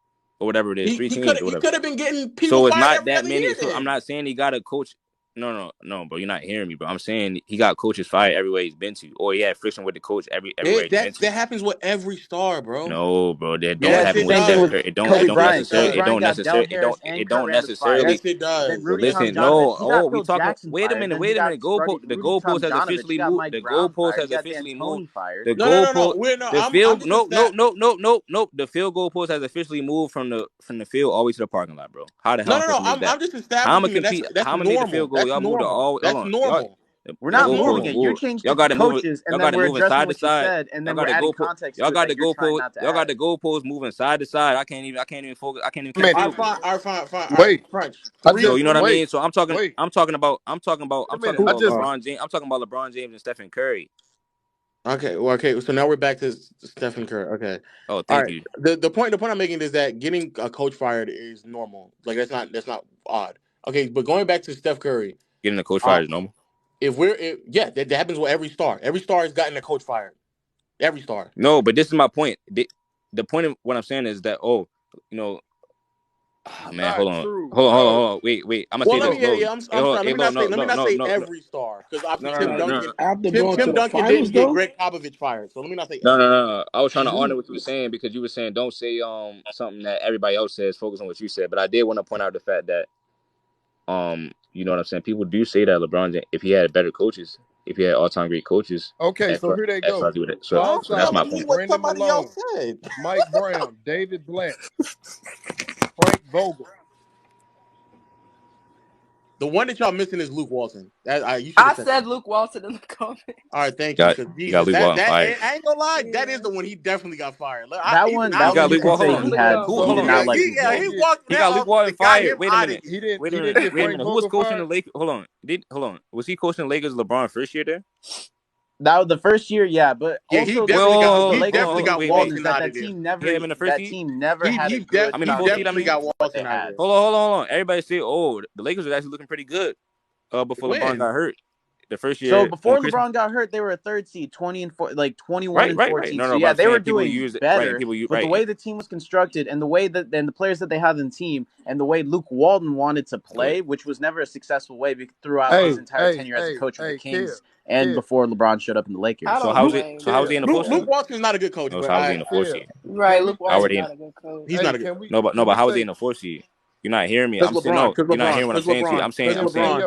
S1: Or whatever it is, 3 teams.
S2: He could have been getting people.
S1: So it's not that many. So I'm not saying he got a coach. No, bro. You're not hearing me, bro. I'm saying he got coaches fired everywhere he's been to, or he had friction with the coach everywhere he's been to.
S2: That happens with every star, bro.
S1: No, bro. That don't happen with Steph Curry. It don't necessarily.
S2: Yes, it does.
S1: Listen, no. We talking. Wait a minute. The goalpost has officially moved. The goalpost has officially moved. The The field goal post has officially moved from the field all the way to the parking lot, bro. How the hell?
S2: I'm just establishing. That's normal.
S1: The field goal? Y'all moved all.
S2: That's normal.
S6: We're not moving it. You changed
S1: y'all got to move
S6: coaches, and
S1: y'all
S6: then
S1: got to
S6: we're
S1: move it
S6: addressing
S1: side to
S6: what you
S1: side.
S6: said, and then we're adding context to it that you're trying not to add.
S1: Y'all got the goalposts moving side to side. I can't even focus. I can't even catch
S2: All
S1: field.
S2: right, fine.
S3: Wait.
S2: Crunch.
S1: So you know what I mean? So I'm talking about LeBron James. I'm talking about LeBron James and Stephen Curry.
S2: Okay. So now we're back to Stephen Curry. Okay.
S1: Oh, thank you.
S2: The point I'm making is that getting a coach fired is normal. Like that's not odd. Okay, but going back to Steph Curry,
S1: getting a coach fired is normal.
S2: That happens with every star. Every star has gotten a coach fired. Every star.
S1: No, but this is my point. The point of what I'm saying is that man, hold on. Wait. I'm gonna say this.
S2: I'm sorry. Let me not say every star because obviously Tim Duncan didn't get Greg Popovich fired. So let me not say.
S1: No. I was trying to honor what you were saying because you were saying don't say something that everybody else says. Focus on what you said. But I did want to point out the fact that you know what I'm saying. People do say that LeBron James, if he had better coaches, if he had all-time great coaches.
S3: Okay, so here they go.
S1: So that's my point.
S2: What somebody else said.
S3: Mike Brown, David Blatt, Frank Vogel.
S2: The one that y'all missing is Luke Walton.
S4: I said Luke Walton in the comments.
S2: All right, thank you.
S1: You got Luke Walton fired.
S2: I ain't gonna lie, that is the one he definitely got fired.
S6: That one you can say he had. He did not like.
S2: He got
S1: Luke Walton fired. Wait a minute.
S3: Wait a minute.
S1: Who was coaching the Lakers? Hold on. Was he coaching the Lakers? LeBron first year there?
S6: That was the first year, yeah, but
S2: yeah,
S6: also
S2: he definitely got Walton out of there.
S6: That team never had a good.
S2: He definitely got Walton out of there.
S1: Hold on. Everybody say, the Lakers were actually looking pretty good before LeBron got hurt. The first year.
S6: So before LeBron got hurt, they were a third seed, 21 and 14.
S1: No,
S6: so yeah, they were doing better.
S1: But
S6: the way the team was constructed and the way that the players that they had in the team and the way Luke Walton wanted to play, which was never a successful way throughout his entire tenure as a coach with the Kings and before LeBron showed up in the Lakers.
S1: So how's he in the fourth seed?
S2: Luke Walton's not a good coach.
S1: No, so how's he in the fourth seed?
S4: Right, Luke Walton's not a good coach.
S2: He's not a good.
S1: No, but how is he in the fourth seed? You're not hearing me. I'm saying you're not hearing what I'm saying to you. I'm saying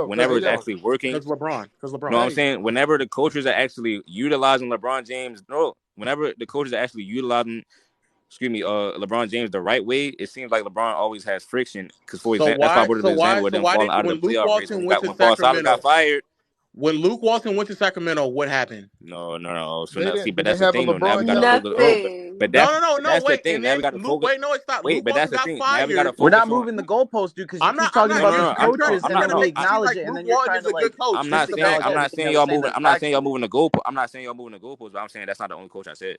S1: whenever it's actually working.
S2: Because LeBron.
S1: No, I'm saying whenever the coaches are actually utilizing LeBron James. No, whenever the coaches are actually utilizing, LeBron James the right way, it seems like LeBron always has friction. Because for example, that's probably the example of them falling out of the playoff race when Saga got fired.
S2: When Luke Walton went to Sacramento, what happened?
S1: No. So now, but that's the thing. Though. Now we got to
S4: nothing.
S1: But that's
S2: wait.
S1: The thing. Now we got to focus.
S2: Wait, no, it's not.
S1: Wait, but that's the thing. Now we got to focus.
S6: We're not moving the goalpost, dude. Because you keep talking about these coaches and then we acknowledge it, and then you're trying to like.
S1: I'm not saying y'all moving. I'm not saying y'all moving the goalpost. I'm not saying y'all moving the goalpost. But I'm saying that's not the only coach I said.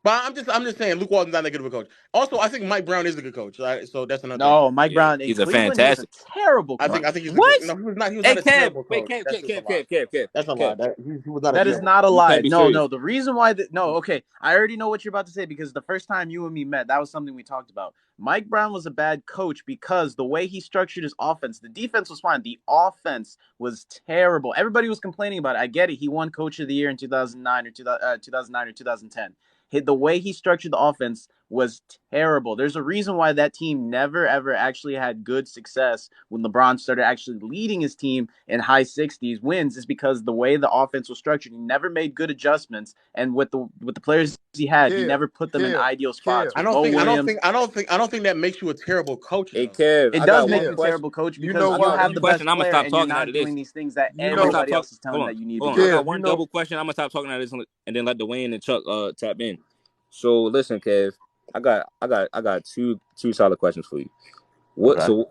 S2: But I'm just saying Luke Walton's not that good of a coach. Also, I think Mike Brown is a good coach. Right? So that's another.
S6: No, Mike Brown.
S1: He's a fantastic.
S6: Terrible coach.
S2: I think he's
S6: what?
S2: No, he was not. He was not a terrible coach.
S1: Kev.
S2: That's a lie. He was not.
S6: That is not a lie. No. The reason why okay. I already know what you're about to say because the first time you and me met, that was something we talked about. Mike Brown was a bad coach because the way he structured his offense, the defense was fine. The offense was terrible. Everybody was complaining about it. I get it. He won Coach of the Year in 2009 or 2010. The way he structured the offense was terrible. There's a reason why that team never, ever actually had good success when LeBron started actually leading his team in high 60s wins is because the way the offense was structured, he never made good adjustments. And with the players he had, he never put them in ideal spots.
S2: I don't think that makes you a terrible coach.
S1: Hey, Kev,
S6: it does make you a terrible coach because you have the best player and you're not doing these things that everybody else is telling that you need to do.
S1: I got one double question. I'm gonna stop talking about this and then let Dwayne and Chuck tap in. So listen, Kev, I got two solid questions for you.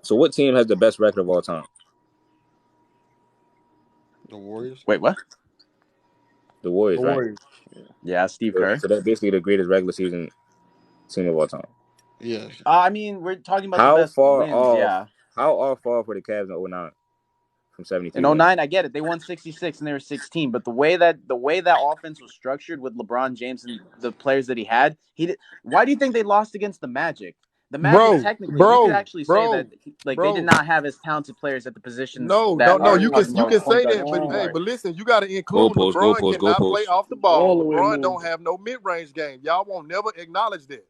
S1: So what team has the best record of all time?
S2: The Warriors.
S6: Wait, what?
S1: The Warriors, right?
S6: Yeah, Steve Kerr.
S1: So that's basically the greatest regular season team of all time.
S2: Yeah.
S6: I mean, we're talking about the best wins. Yeah.
S1: How far for the Cavs in 2009? From 73.
S6: In 2009, I get it. They won 66 and they were 16. But the way that offense was structured with LeBron James and the players that he had, why do you think they lost against the Magic? The Magic, technically, you could actually say that they did not have as talented players at the positions.
S3: No. You can say that, but listen, you got to include LeBron cannot play off the ball. LeBron don't have no mid-range game. Y'all won't never acknowledge that.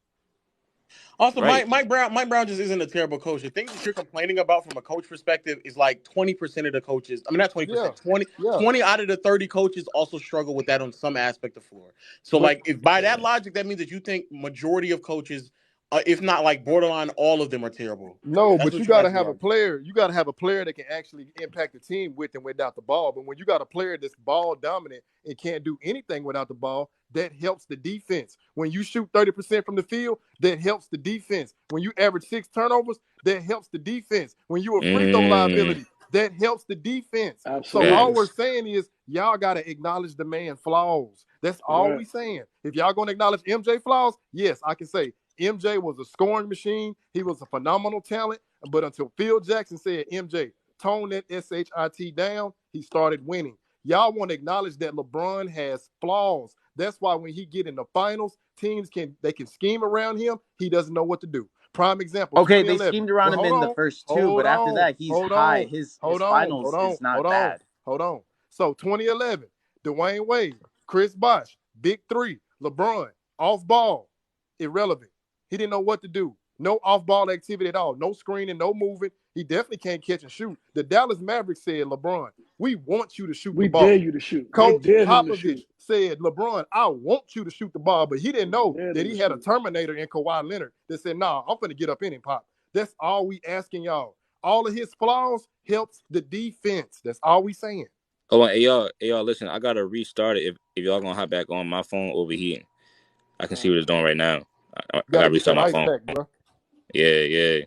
S2: Also, Mike Brown just isn't a terrible coach. The things that you're complaining about from a coach perspective is like 20% of the coaches. I mean, not 20%. 20 out of the 30 coaches also struggle with that on some aspect of the floor. So, if by that logic, that means that you think majority of coaches if not like borderline, all of them are terrible.
S3: No, but you got to have a player. You got to have a player that can actually impact the team with and without the ball. But when you got a player that's ball dominant and can't do anything without the ball, that helps the defense. When you shoot 30% from the field, that helps the defense. When you average 6 turnovers, that helps the defense. When you a free throw liability, that helps the defense.
S7: Absolutely.
S3: So all we're saying is y'all got to acknowledge the man's flaws. That's all we saying. If y'all going to acknowledge MJ flaws, yes, I can say MJ was a scoring machine. He was a phenomenal talent. But until Phil Jackson said, MJ, tone that SHIT down, he started winning. Y'all want to acknowledge that LeBron has flaws. That's why when he get in the finals, teams can scheme around him. He doesn't know what to do. Prime example.
S6: Okay, they schemed around him in the first 2, but after that, he's high. His finals is not bad.
S3: Hold on. So 2011, Dwayne Wade, Chris Bosh, Big Three, LeBron, off ball, irrelevant. He didn't know what to do. No off-ball activity at all. No screening, no moving. He definitely can't catch and shoot. The Dallas Mavericks said, LeBron, we want you to shoot the ball.
S7: We dare you to shoot.
S3: Coach Popovich said, LeBron, I want you to shoot the ball. But he didn't know that he had a Terminator in Kawhi Leonard that said, nah, I'm going to get up in him, Pop. That's all we asking y'all. All of his flaws helps the defense. That's all we saying.
S1: Oh, hey, y'all, listen, I got to restart it if y'all going to hop back on. My phone overheating. I can see what it's doing right now. I got to restart my phone.
S3: Back, bro.
S1: Yeah.